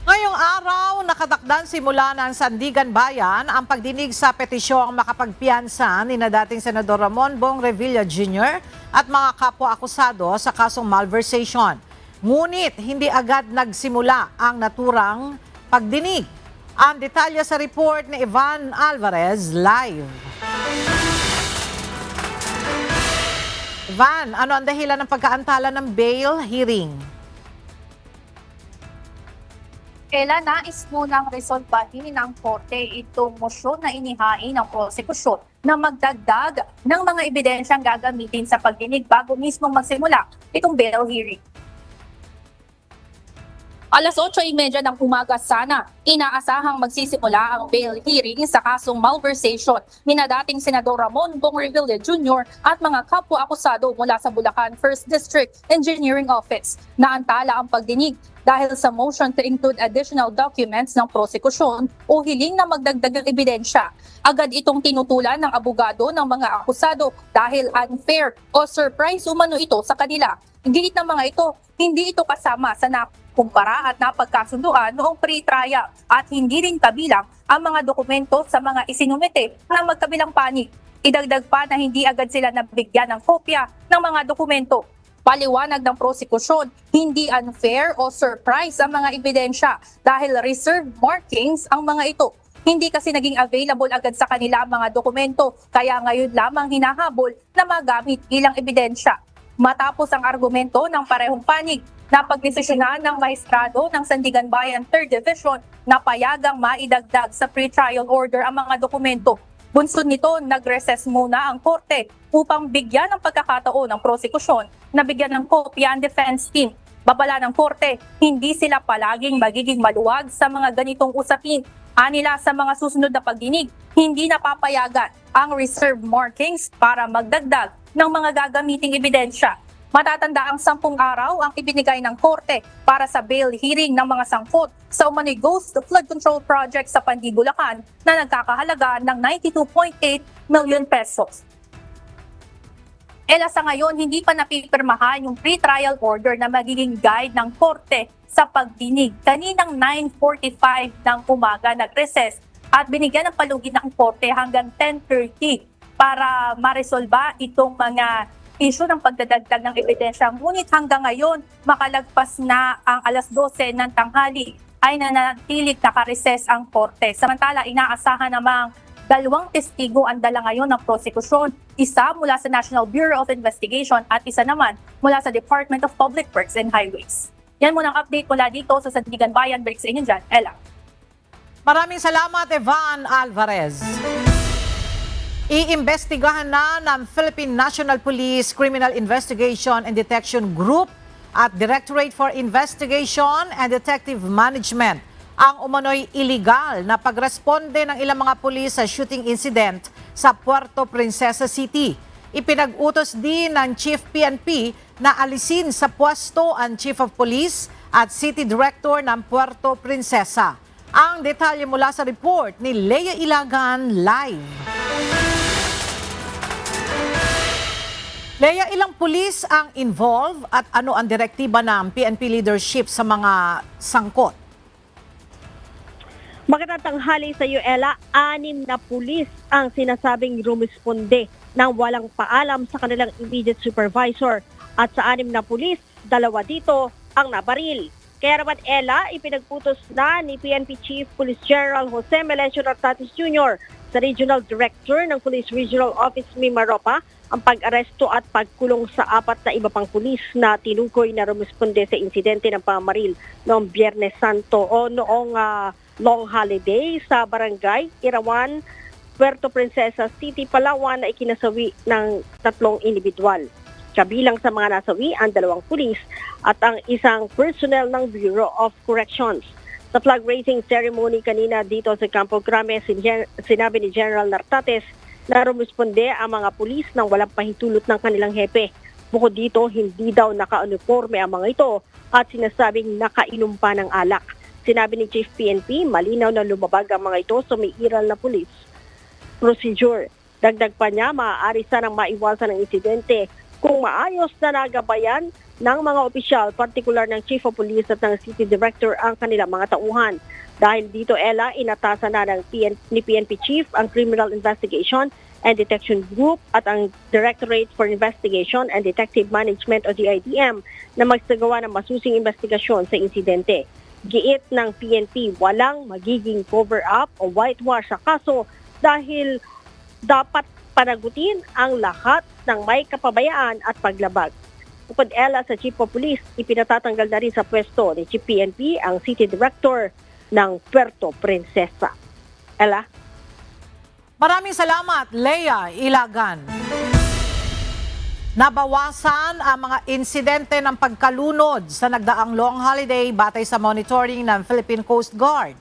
Ngayong araw, nakatakdang simula ng Sandigan Bayan ang pagdinig sa petisyong makapagpiyansa ni na dating Senador Ramon Bong Revilla Jr. at mga kapwa-akusado sa kasong malversation. Ngunit hindi agad nagsimula ang naturang pagdinig. Ang detalye sa report ni Ivan Alvarez live. Ivan, ano ang dahilan ng pagkaantala ng bail hearing? Kailan nais munang resolbahin ng korte itong mosyon na inihain ng prosekusyon na magdagdag ng mga ebidensyang gagamitin sa pagdinig bago mismo magsimula itong bail hearing. Alas 8:30 ng umaga sana, inaasahang magsisimula ang bail hearing sa kasong malversation ni na dating Senador Ramon Bong Revilla Jr. at mga kapwa-akusado mula sa Bulacan 1st District Engineering Office. Naantala ang pagdinig dahil sa motion to include additional documents ng prosekusyon o hiling na magdagdag ng ebidensya. Agad itong tinutulan ng abogado ng mga akusado dahil unfair o surprise umano ito sa kanila. Giniit ng mga ito, hindi ito kasama sa kumpara at napagkasunduan noong pre-trial at hindi rin kabilang ang mga dokumento sa mga isinumite na magkabilang panig. Idagdag pa na hindi agad sila nabigyan ng kopya ng mga dokumento. Paliwanag ng prosekusyon, hindi unfair o surprise ang mga ebidensya dahil reserved markings ang mga ito. Hindi kasi naging available agad sa kanila ang mga dokumento kaya ngayon lamang hinahabol na magamit bilang ebidensya. Matapos ang argumento ng parehong panig, napagdesisyonan ng maestrado ng Sandigan Bayan 3rd Division na payagang maidagdag sa pre-trial order ang mga dokumento. Bunsod nito, nag-recess muna ang korte upang bigyan ng pagkakataon ng prosekusyon na bigyan ng kopya ang defense team. Babala ng korte, hindi sila palaging magiging maluwag sa mga ganitong usapin. Anila sa mga susunod na pagdinig, hindi napapayagan ang reserved markings para magdagdag ng mga gagamiting ebidensya. Matatanda ang 10 araw ang ibinigay ng korte para sa bail hearing ng mga sangkot sa umano'y ghost flood control project sa Pandi, Bulacan na nagkakahalaga ng 92.8 million pesos. Sa ngayon, hindi pa napipirmahan yung pre-trial order na magiging guide ng korte sa pagdinig. Kaninang 9:45 ng umaga nag-recess at binigyan ng palugid ng korte hanggang 10:30 para maresolba itong mga issue ng pagdadagdag ng ebidensya. Ngunit hanggang ngayon, makalagpas na ang alas 12 ng tanghali ay nanatiling naka-recess ang korte. Samantala, inaasahan namang 2 testigo ang dala ngayon ng prosekusyon, isa mula sa National Bureau of Investigation at isa naman mula sa Department of Public Works and Highways. Yan muna ang update mula dito sa Sandigan Bayan. Break sa inyo dyan, Ella. Maraming salamat, Ivan Alvarez. Iimbestigahan na ng Philippine National Police Criminal Investigation and Detection Group at Directorate for Investigation and Detective Management ang umano'y illegal na pagresponde ng ilang mga pulis sa shooting incident sa Puerto Princesa City. Ipinag-utos din ng Chief PNP na alisin sa pwesto ang Chief of Police at City Director ng Puerto Princesa. Ang detalye mula sa report ni Lea Ilagan live. Lea, ilang pulis ang involved at ano ang direktiba ng PNP leadership sa mga sangkot? Magandang tanghali sa iyo, Ella. 6 na pulis ang sinasabing rumisponde ng walang paalam sa kanilang immediate supervisor. At sa 6 na pulis, 2 dito ang nabaril. Kaya naman, Ella, ipinagputos na ni PNP Chief Police General Jose Melencio Nartates Jr. sa Regional Director ng Police Regional Office Mimaropa ang pag-aresto at pagkulong sa 4 na iba pang pulis na tinukoy na rumisponde sa insidente ng pamaril noong Biyernes Santo o noong long holiday sa Barangay Irawan, Puerto Princesa City, Palawan na ikinasawi ng 3 individual. Kabilang sa mga nasawi ang 2 pulis at ang isang personnel ng Bureau of Corrections. Sa flag raising ceremony kanina dito sa Campo Grame, sinabi ni General Nartates na rumisponde ang mga pulis nang walang pahintulot ng kanilang hepe. Bukod dito, hindi daw naka-uniforme ang mga ito at sinasabing nakainom pa ng alak. Sinabi ni Chief PNP, malinaw na lumabag ang mga ito sa may iral na pulis procedure. Dagdag pa niya, maaari sanang maiwasan ang insidente kung maayos na nagabayan ng mga opisyal, partikular ng Chief of Police at ng City Director ang kanilang mga tauhan. Dahil dito, Ella, inatasan na ni PNP Chief ang Criminal Investigation and Detection Group at ang Directorate for Investigation and Detective Management o DIDM na magsagawa ng masusing investigasyon sa insidente. Giit ng PNP, walang magiging cover-up o whitewash sa kaso dahil dapat panagutin ang lahat ng may kapabayaan at paglabag. Bukod Ella sa Chief of Police, ipinatatanggal na rin sa pwesto ni Chief PNP ang City Director ng Puerto Princesa. Ella? Maraming salamat, Leia Ilagan. Nabawasan ang mga insidente ng pagkalunod sa nagdaang long holiday batay sa monitoring ng Philippine Coast Guard.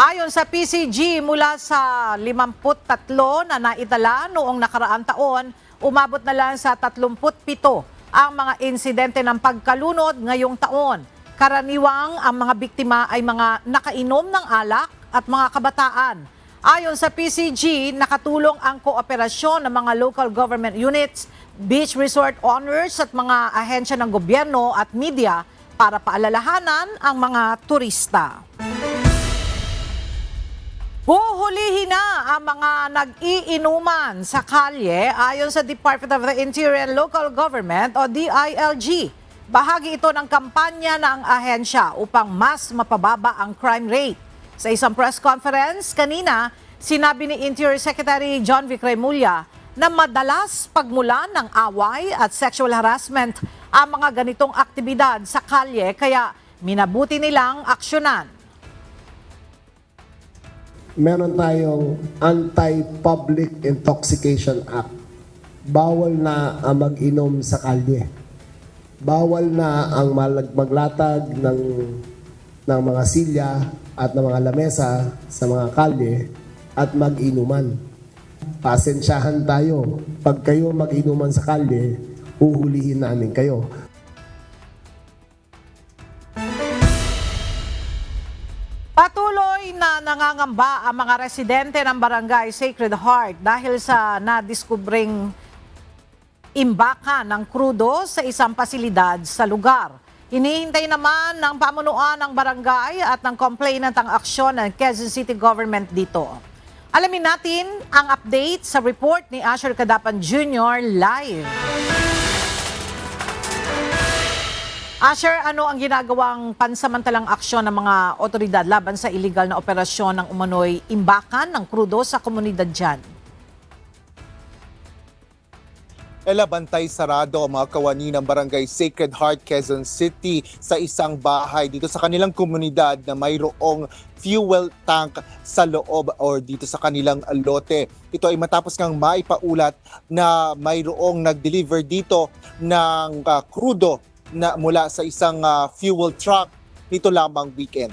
Ayon sa PCG, mula sa 53 na naitala noong nakaraang taon, umabot na lang sa 37 ang mga insidente ng pagkalunod ngayong taon. Karaniwang ang mga biktima ay mga nakainom ng alak at mga kabataan. Ayon sa PCG, nakatulong ang kooperasyon ng mga local government units, beach resort owners at mga ahensya ng gobyerno at media para paalalahanan ang mga turista. Huhulihin na ang mga nag-iinuman sa kalye ayon sa Department of the Interior and Local Government o DILG. Bahagi ito ng kampanya ng ahensya upang mas mapababa ang crime rate. Sa isang press conference kanina, sinabi ni Interior Secretary John Vic Remulla na madalas pagmulan ng away at sexual harassment ang mga ganitong aktibidad sa kalye kaya minabuti nilang aksyonan. Meron tayong Anti-Public Intoxication Act. Bawal na ang mag-inom sa kalye. Bawal na ang maglatag ng mga silya at ng mga lamesa sa mga kalye at mag-inuman. Pasensyahan tayo. Pag kayo mag-inuman sa kalye, uhulihin namin kayo. Patuloy na nangangamba ang mga residente ng Barangay Sacred Heart dahil sa nadiskubring imbakan ng krudo sa isang pasilidad sa lugar. Hinihintay naman ng pamunuan ng barangay at ng complainant ang aksyon ng Quezon City Government dito. Alamin natin ang update sa report ni Asher Cadapan Jr. live. Asher, ano ang ginagawang pansamantalang aksyon ng mga otoridad laban sa illegal na operasyon ng umano'y imbakan ng krudo sa komunidad dyan? Bantay sarado ang mga kawani ng Barangay Sacred Heart, Quezon City sa isang bahay dito sa kanilang komunidad na mayroong fuel tank sa loob or dito sa kanilang lote. Ito ay matapos ngang maipaulat na mayroong nag-deliver dito ng krudo na mula sa isang fuel truck nito lamang weekend.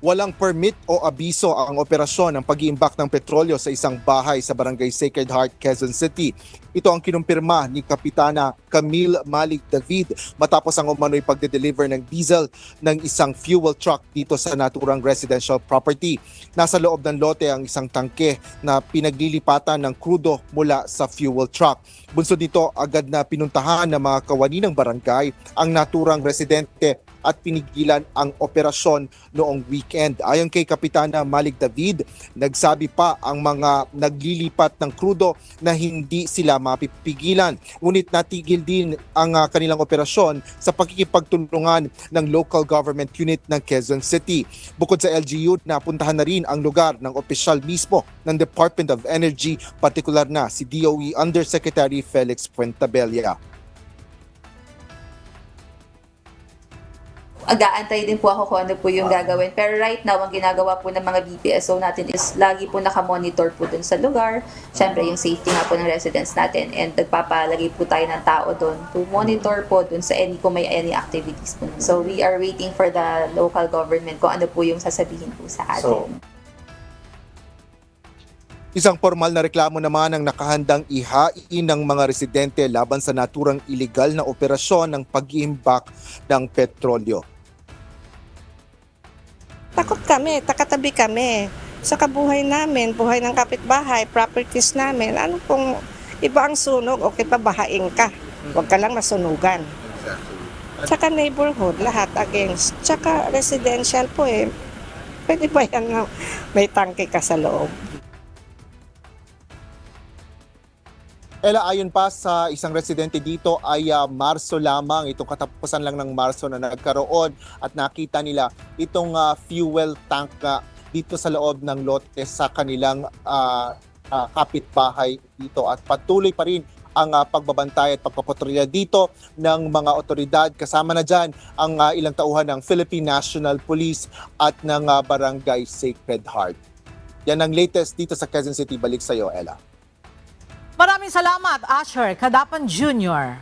Walang permit o abiso ang operasyon ng pag-iimbak ng petrolyo sa isang bahay sa Barangay Sacred Heart, Quezon City. Ito ang kinumpirma ni Kapitana Camille Malik David matapos ang umano'y pagde-deliver ng diesel ng isang fuel truck dito sa naturang residential property. Nasa loob ng lote ang isang tangke na pinaglilipatan ng krudo mula sa fuel truck. Bunsod nito, agad na pinuntahan ng mga kawani ng barangay ang naturang residente at pinigilan ang operasyon noong weekend. Ayon kay Kapitana Malik David, nagsabi pa ang mga naglilipat ng krudo na hindi sila mapipigilan. Ngunit natigil din ang kanilang operasyon sa pakikipagtulungan ng local government unit ng Quezon City. Bukod sa LGU, napuntahan na rin ang lugar ng opisyal mismo ng Department of Energy, partikular na si DOE Undersecretary Felix Puentabella. Mag-aantay din po ako kung ano po yung gagawin. Pero right now, ang ginagawa po ng mga BPSO natin is lagi po nakamonitor po dun sa lugar. Siyempre, yung safety nga po ng residents natin. And nagpapalagay po tayo ng tao dun to monitor po dun sa kung may any activities po. So, we are waiting for the local government kung ano po yung sasabihin po sa atin. Isang formal na reklamo naman ang nakahandang ihain ng mga residente laban sa naturang iligal na operasyon ng pag-iimbak ng petrolyo. Takot kami, takatabi kami sa kabuhay namin, buhay ng kapitbahay, properties namin. Ano pong iba ang sunog, okay pa bahain ka. Huwag ka lang masunugan. Tsaka neighborhood, lahat against. Tsaka residential po eh. Pwede ba yan na may tangke ka sa loob? Ella, ayon pa sa isang residente dito ay Marso lamang, itong katapusan lang ng Marso na nagkaroon at nakita nila itong fuel tank dito sa loob ng lote sa kanilang kapitbahay dito at patuloy pa rin ang pagbabantay at pagpapatrolya dito ng mga otoridad. Kasama na dyan ang ilang tauhan ng Philippine National Police at ng Barangay Sacred Heart. Yan ang latest dito sa Quezon City. Balik sa iyo, Ella. Maraming salamat, Asher Kadapan Jr.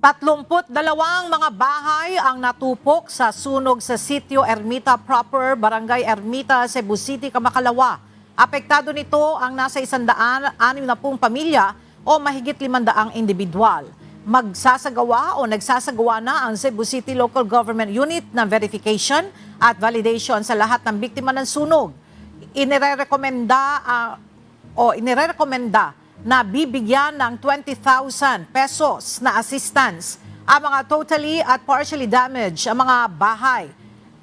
Tatlumput-dalawang mga bahay ang natupok sa sunog sa Sitio Ermita Proper, Barangay Ermita, Cebu City, Kamakalawa. Apektado nito ang nasa 160 pamilya o mahigit 500 individual. Magsasagawa o nagsasagawa na ang Cebu City Local Government Unit ng verification at validation sa lahat ng biktima ng sunog. Inirekomenda na bibigyan ng 20,000 pesos na assistance ang mga totally at partially damaged ang mga bahay.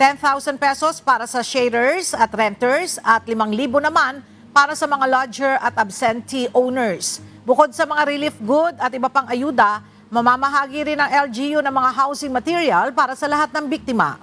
10,000 pesos para sa sharers at renters at 5,000 naman para sa mga lodger at absentee owners. Bukod sa mga relief good at iba pang ayuda, mamamahagi rin ng LGU ng mga housing material para sa lahat ng biktima.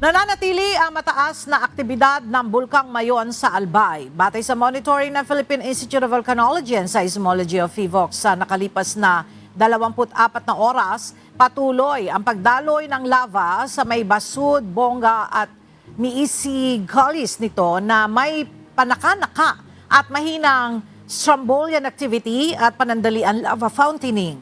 Nananatili ang mataas na aktibidad ng Bulkang Mayon sa Albay. Batay sa monitoring ng Philippine Institute of Volcanology and Seismology of PHIVOLCS sa nakalipas na 24 na oras, patuloy ang pagdaloy ng lava sa may Basud, Bonga at Miisi Gullies nito na may panaka-naka at mahinang Strombolian activity at panandalian lava fountaining.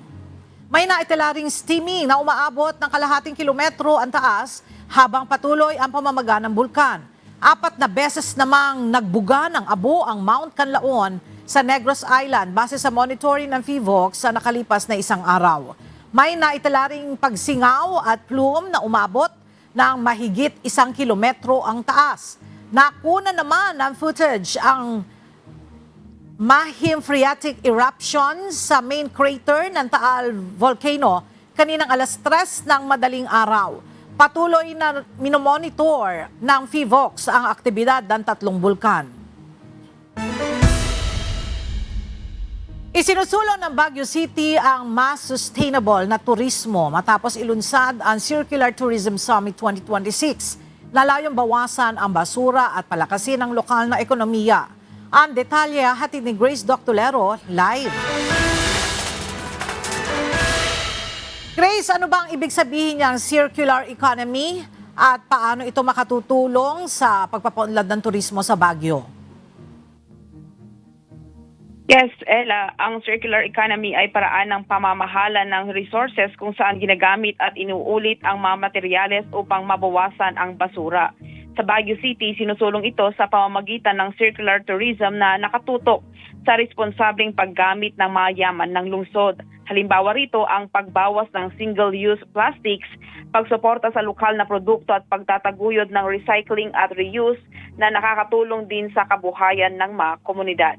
May naitalaring steaming na umaabot ng kalahating kilometro ang taas habang patuloy ang pamamaga ng bulkan. 4 na beses namang nagbuga ng abo ang Mount Canlaon sa Negros Island base sa monitoring ng PHIVOLCS sa nakalipas na isang araw. May naitalaring pagsingaw at plume na umabot ng mahigit 1 kilometro ang taas. Nakuna naman ng footage ang Mahim phreatic eruption sa main crater ng Taal Volcano kaninang alas 3 ng madaling araw. Patuloy na minomonitor ng PHIVOLCS ang aktibidad ng 3 bulkan. Isinusulong ng Baguio City ang mas sustainable na turismo matapos ilunsad ang Circular Tourism Summit 2026 na layong bawasan ang basura at palakasin ang lokal na ekonomiya. Ang detalye hatid ni Grace Doctolero live. Grace, ano bang ibig sabihin niyang circular economy at paano ito makatutulong sa pagpapaunlad ng turismo sa Baguio? Yes, Ella, ang circular economy ay paraan ng pamamahala ng resources kung saan ginagamit at inuulit ang mga materyales upang mabawasan ang basura. Sa Baguio City, sinusulong ito sa pamamagitan ng circular tourism na nakatutok sa responsableng paggamit ng mga yaman ng lungsod. Halimbawa rito ang pagbawas ng single-use plastics, pagsuporta sa lokal na produkto at pagtataguyod ng recycling at reuse na nakakatulong din sa kabuhayan ng mga komunidad.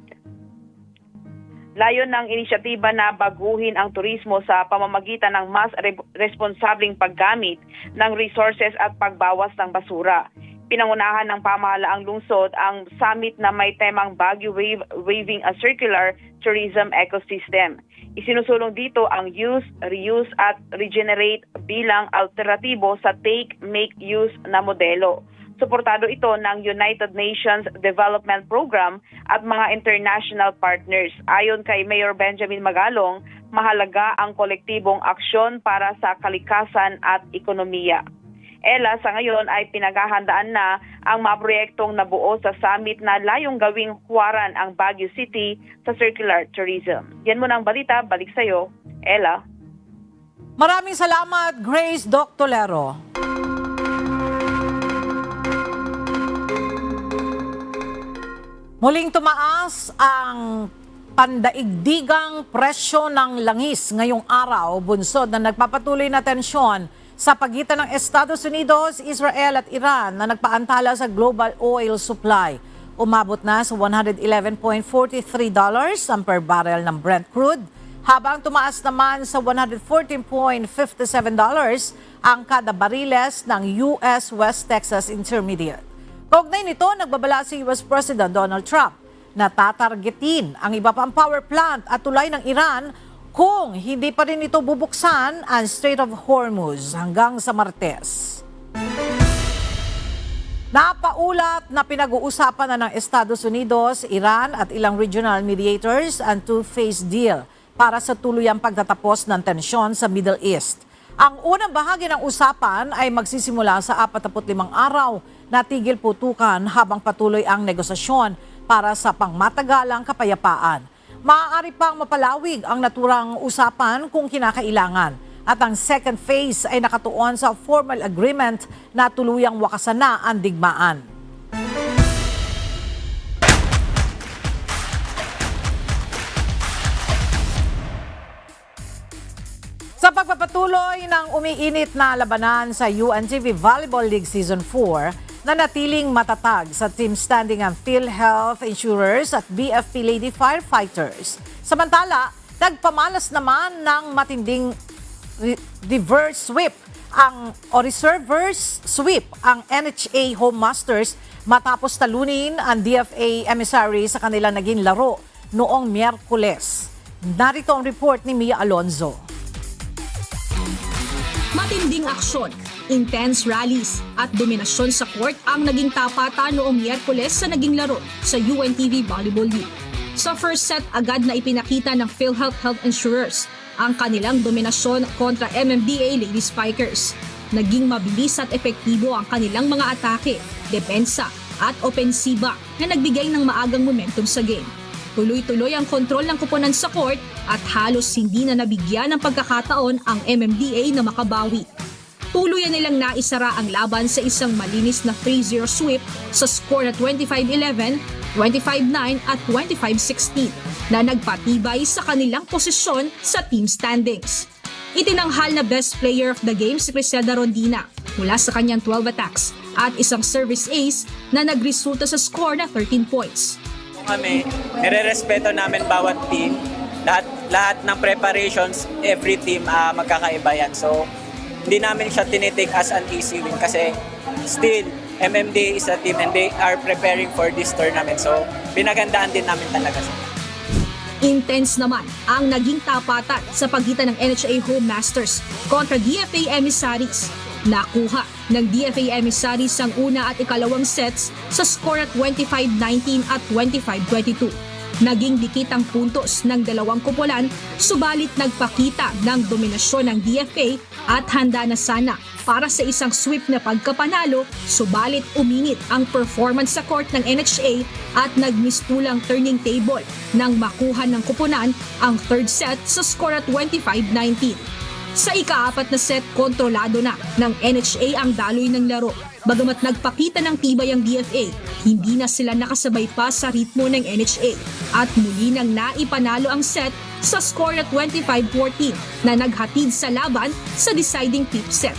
Layon ng inisyatiba na baguhin ang turismo sa pamamagitan ng mas responsableng paggamit ng resources at pagbawas ng basura. Pinangunahan ng pamahalaang lungsod ang summit na may temang Baguio Waving a Circular Tourism Ecosystem. Isinusulong dito ang use, reuse at regenerate bilang alternatibo sa take, make, use na modelo. Suportado ito ng United Nations Development Program at mga international partners. Ayon kay Mayor Benjamin Magalong, mahalaga ang kolektibong aksyon para sa kalikasan at ekonomiya. Ella, sa ngayon ay pinaghahandaan na ang mga proyektong nabuo sa summit na layong gawing huwaran ang Baguio City sa circular tourism. Yan muna ang balita. Balik sa'yo, Ella. Maraming salamat, Grace Doc Tolero. Muling tumaas ang pandaigdigang presyo ng langis ngayong araw, bunsod na nagpapatuloy na tensyon sa pagitan ng Estados Unidos, Israel at Iran na nagpaantala sa global oil supply. Umabot na sa $111.43 ang per barrel ng Brent crude, habang tumaas naman sa $114.57 ang kada bariles ng US West Texas Intermediate. Kaugnay nito, nagbabala si US President Donald Trump na tatargetin ang iba pang power plant at tulay ng Iran kung hindi pa rin ito bubuksan ang Strait of Hormuz hanggang sa Martes. Napaulat na pinag-uusapan na ng Estados Unidos, Iran at ilang regional mediators ang two-phase deal para sa tuluyang pagtatapos ng tensyon sa Middle East. Ang unang bahagi ng usapan ay magsisimula sa 45 araw na tigil putukan habang patuloy ang negosasyon para sa pangmatagalang kapayapaan. Maaari pang mapalawig ang naturang usapan kung kinakailangan. At ang second phase ay nakatuon sa formal agreement na tuluyang wakasan na ang digmaan. Sa pagpapatuloy ng umiinit na labanan sa UNTV Volleyball League Season 4, nanatiling matatag sa team standing ang PhilHealth Insurers at BFP Lady Firefighters. Samantala, nagpamalas naman ng matinding reverse sweep reverse sweep ang NHA Home Masters matapos talunin ang DFA emissary sa kanilang naging laro noong Miyerkules. Narito ang report ni Mia Alonzo. Matinding aksyon, intense rallies at dominasyon sa court ang naging tapatan noong Miyerkules sa naging laro sa UNTV Volleyball League. Sa first set, agad na ipinakita ng PhilHealth Health Insurers ang kanilang dominasyon kontra MMDA Lady Spikers. Naging mabilis at epektibo ang kanilang mga atake, depensa at opensiba na nagbigay ng maagang momentum sa game. Tuloy-tuloy ang kontrol ng kuponan sa court at halos hindi na nabigyan ng pagkakataon ang MMDA na makabawi. Tuluyan nilang naisara ang laban sa isang malinis na 3-0 sweep sa score na 25-11, 25-9 at 25-16 na nagpatibay sa kanilang posisyon sa team standings. Itinanghal na best player of the game si Criselda Rondina mula sa kanyang 12 attacks at isang service ace na nagresulta sa score na 13 points. Kami, nire-respeto namin bawat team. Lahat ng preparations, every team magkakaiba yan. So, hindi namin siya tinitake as an easy win kasi still, MMD is a team and they are preparing for this tournament. So, pinagandaan din namin talaga siya. Intense naman ang naging tapatan sa pagitan ng NHA Home Masters kontra DFA Emissaries. Nakuha ng DFA Emissaries ang una at ikalawang sets sa score at 25-19 at 25-22. Naging dikit ang puntos ng dalawang kupulan, subalit nagpakita ng dominasyon ng DFA at handa na sana para sa isang sweep na pagkapanalo, subalit uminit ang performance sa court ng NHA at nagmistulang turning table nang makuha ng kupunan ang third set sa score at 25-19. Sa ika-4 na set, kontrolado na ng NHA ang daloy ng laro. Bagamat nagpakita ng tibay ang DFA, hindi na sila nakasabay pa sa ritmo ng NHA at muli nang naipanalo ang set sa score at 25-14 na naghatid sa laban sa deciding fifth set.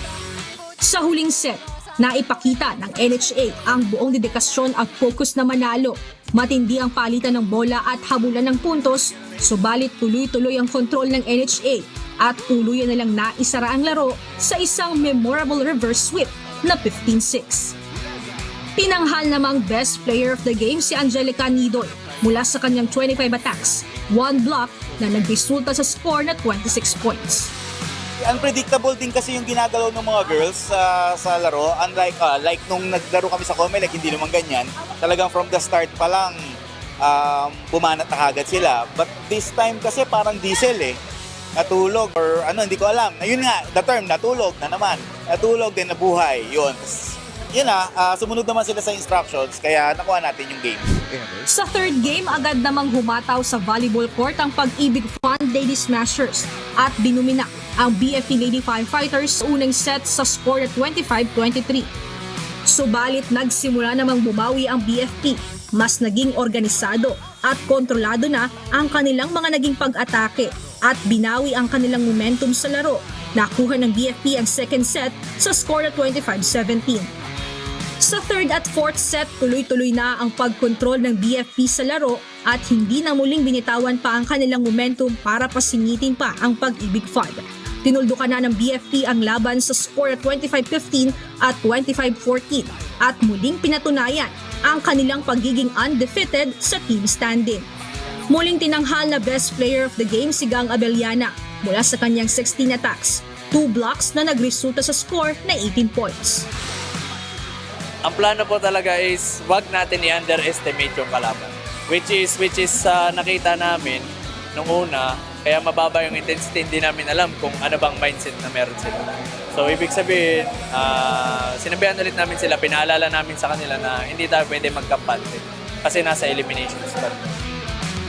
Sa huling set, naipakita ng NHA ang buong dedikasyon at focus na manalo. Matindi ang palitan ng bola at habulan ng puntos, subalit tuloy-tuloy ang kontrol ng NHA at tuluyan nilang naisara ang laro sa isang memorable reverse sweep na 15-6. Tinanghal namang best player of the game si Angelica Nidoy mula sa kanyang 25 attacks, 1 block na nagresulta sa score na 26 points. unpredictable din kasi yung ginagalaw ng mga girls sa laro. Unlike like nung naglaro kami sa Comelec, hindi naman ganyan. Talagang from the start pa lang, bumanat na kagad sila. But this time kasi parang diesel eh. Natulog or ano, hindi ko alam. Ayun nga, the term, natulog na naman. Natulog din, nabuhay. Yun. Yun sumunod naman sila sa instructions, kaya nakuha natin yung game. Sa third game, agad namang humataw sa volleyball court ang Pag-ibig Fund Lady Smashers at binumina ang BFP Lady Firefighters sa unang set sa score at 25-23. Subalit nagsimula namang bumawi ang BFP. Mas naging organisado at kontrolado na ang kanilang mga naging pag-atake at binawi ang kanilang momentum sa laro. Nakuha ng BFP ang second set sa score at 25-17. Sa third at fourth set, tuloy-tuloy na ang pagkontrol ng BFP sa laro at hindi na muling binitawan pa ang kanilang momentum para pasingitin pa ang Pag-ibig Fund. Tinuldukan na ng BFP ang laban sa score at 25-15 at 25-14 at muling pinatunayan ang kanilang pagiging undefeated sa team standing. Muling tinanghal na best player of the game si Gang Abellana mula sa kanyang 16 attacks, 2 blocks na nagresulta sa score na 18 points. Ang plano po talaga is wag natin i-underestimate yung kalaban. Which is nakita namin nung una, kaya mababa yung intensity, hindi namin alam kung ano bang mindset na meron sila. So ibig sabihin, sinabihan ulit namin sila, pinaalala namin sa kanila na hindi tayo pwede magkampante kasi nasa elimination spot.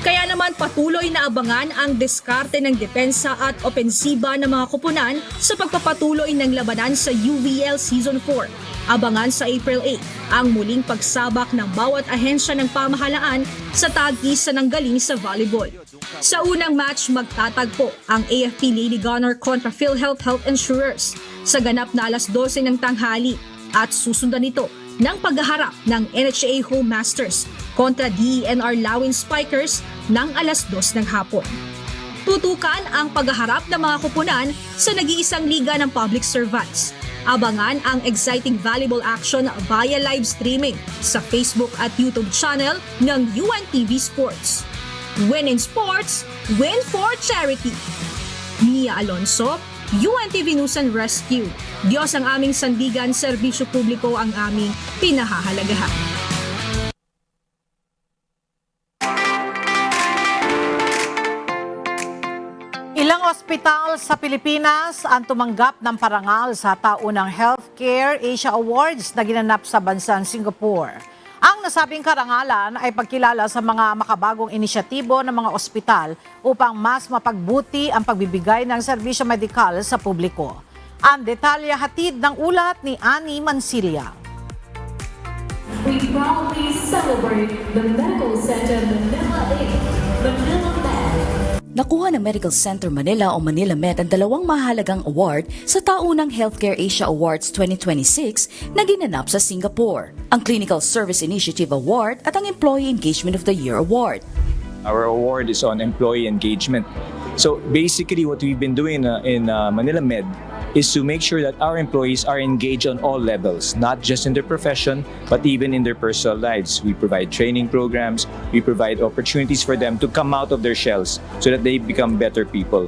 Kaya naman patuloy na abangan ang diskarte ng depensa at opensiba ng mga kupunan sa pagpapatuloy ng labanan sa UVL Season 4. Abangan sa April 8 ang muling pagsabak ng bawat ahensya ng pamahalaan sa tag-isa ng galing sa volleyball. Sa unang match, magtatagpo ang AFP Lady Gunner kontra PhilHealth Health Insurers sa ganap na alas 12 ng tanghali at susundan ito ng paghaharap ng NHA Home Masters kontra DENR Lawin Spikers ng alas 2 ng hapon. Tutukan ang paghaharap ng mga kupunan sa nag-iisang liga ng public servants. Abangan ang exciting volleyball action via live streaming sa Facebook at YouTube channel ng UNTV Sports. Win in sports, win for charity. Mia Alonso, UNTV News and Rescue. Diyos ang aming sandigan, serbisyo publiko ang aming pinahahalagahan. Ilang ospital sa Pilipinas ang tumanggap ng parangal sa taunang Healthcare Asia Awards na ginanap sa bansang Singapore. Ang nasabing karangalan ay pagkilala sa mga makabagong inisyatibo ng mga ospital upang mas mapagbuti ang pagbibigay ng serbisyo medikal sa publiko. Ang detalye hatid ng ulat ni Annie Mansilla. We proudly celebrate the Medical Center Manila Med. Nakuha ng Medical Center Manila o Manila Med ang dalawang mahalagang award sa taunang Healthcare Asia Awards 2026 na ginanap sa Singapore, ang Clinical Service Initiative Award at ang Employee Engagement of the Year Award. Our award is on employee engagement. So basically what we've been doing in Manila Med is to make sure that our employees are engaged on all levels, not just in their profession, but even in their personal lives. We provide training programs, we provide opportunities for them to come out of their shells so that they become better people.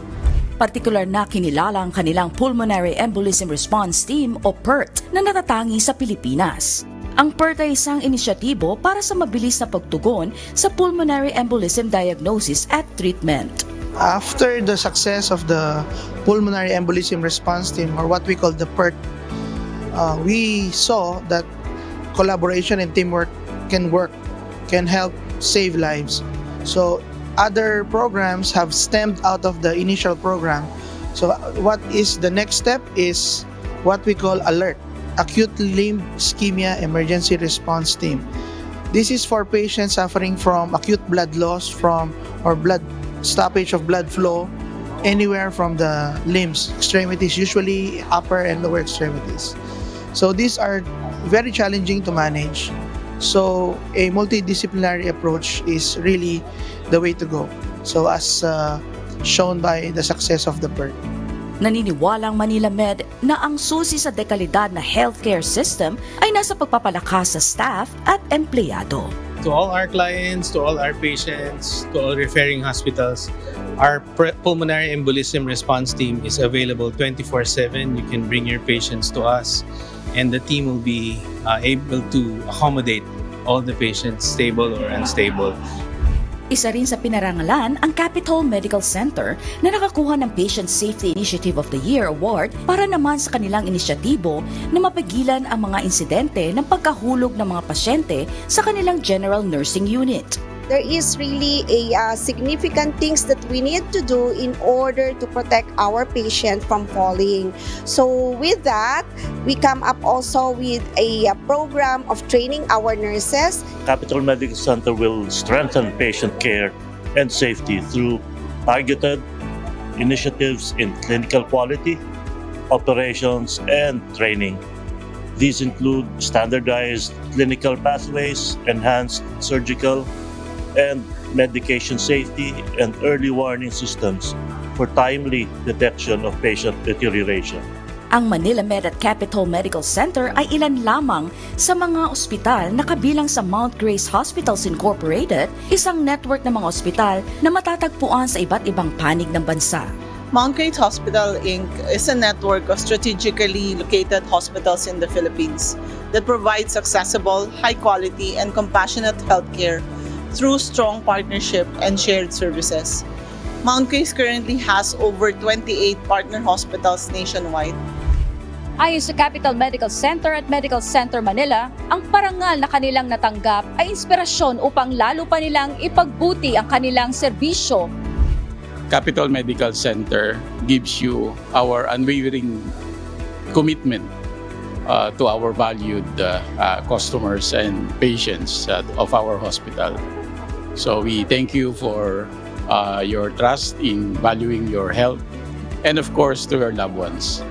Partikular na kinilala ang kanilang Pulmonary Embolism Response Team o PERT na natatangi sa Pilipinas. Ang PERT ay isang inisyatibo para sa mabilis na pagtugon sa pulmonary embolism diagnosis at treatment. After the success of the Pulmonary Embolism Response Team, or what we call the PERT, we saw that collaboration and teamwork can help save lives. So other programs have stemmed out of the initial program. So what is the next step is what we call ALERT, Acute Limb Ischemia Emergency Response Team. This is for patients suffering from acute blood loss or stoppage of blood flow anywhere from the limbs, extremities, usually upper and lower extremities. So these are very challenging to manage. So a multidisciplinary approach is really the way to go. So as shown by the success of the PERT. Naniniwalang Manila Med na ang susi sa dekalidad na healthcare system ay nasa pagpapalakas sa staff at empleyado. To all our clients, to all our patients, to all referring hospitals, Our pulmonary embolism response team is available 24/7. You can bring your patients to us and the team will be able to accommodate all the patients, stable or unstable. Isa rin sa pinarangalan ang Capitol Medical Center na nakakuha ng Patient Safety Initiative of the Year Award para naman sa kanilang inisyatibo na mapigilan ang mga insidente ng pagkahulog ng mga pasyente sa kanilang General Nursing Unit. There is really a significant things that we need to do in order to protect our patient from falling. So with that, we come up also with a program of training our nurses. Capitol Medical Center will strengthen patient care and safety through targeted initiatives in clinical quality, operations, and training. These include standardized clinical pathways, enhanced surgical and medication safety, and early warning systems for timely detection of patient deterioration. Ang Manila Med at Capitol Medical Center ay ilan lamang sa mga ospital na kabilang sa Mount Grace Hospitals Incorporated, isang network ng mga ospital na matatagpuan sa iba't ibang panig ng bansa. Mount Grace Hospital Inc. is a network of strategically located hospitals in the Philippines that provides accessible, high-quality, and compassionate healthcare through strong partnership and shared services. Mount Grace currently has over 28 partner hospitals nationwide. Ayon sa Capitol Medical Center at Medical Center Manila, ang parangal na kanilang natanggap ay inspirasyon upang lalo pa nilang ipagbuti ang kanilang serbisyo. Capitol Medical Center gives you our unwavering commitment to our valued customers and patients of our hospital. So we thank you for your trust in valuing your health and of course to your loved ones.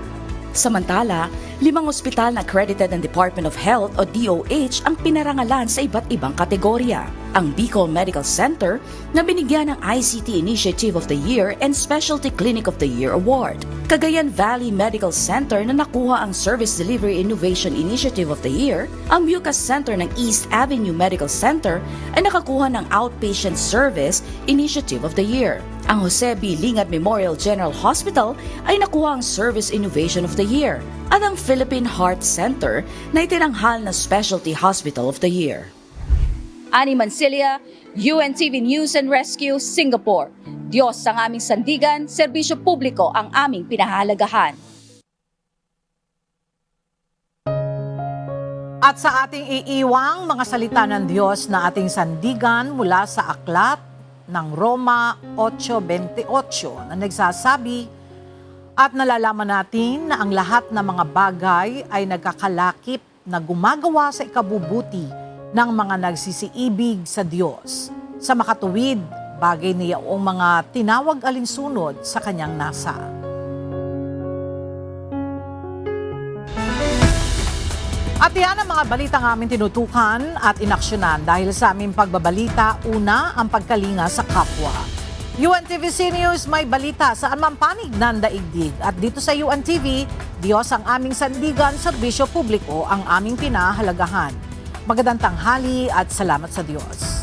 Samantala, 5 ospital na accredited ng Department of Health o DOH ang pinarangalan sa iba't ibang kategorya. Ang Bicol Medical Center na binigyan ng ICT Initiative of the Year and Specialty Clinic of the Year Award. Cagayan Valley Medical Center na nakuha ang Service Delivery Innovation Initiative of the Year. Ang Mucas Center ng East Avenue Medical Center ay nakakuha ng Outpatient Service Initiative of the Year. Ang Jose B. Lingad Memorial General Hospital ay nakuha ang Service Innovation of the Year. At ang Philippine Heart Center na itinanghal na Specialty Hospital of the Year. Ani Mancilia, UNTV News and Rescue, Singapore. Diyos ang aming sandigan, serbisyo publiko ang aming pinahalagahan. At sa ating iiwang mga salita ng Diyos na ating sandigan mula sa aklat ng Roma 8:28 na nagsasabi, at nalalaman natin na ang lahat ng mga bagay ay nagkakalakip na gumagawa sa ikabubuti ng mga nagsisiibig sa Diyos, sa makatuwid, bagay niya o mga tinawag alinsunod sa kanyang nasa. At yan ang mga balitang aming tinutukan at inaksyonan dahil sa aming pagbabalita, una ang pagkalinga sa kapwa. UNTV News may balita saan man panig ng daigdig. At dito sa UNTV, Diyos ang aming sandigan, serbisyo publiko ang aming pinahalagahan. Magandang tanghali at salamat sa Diyos.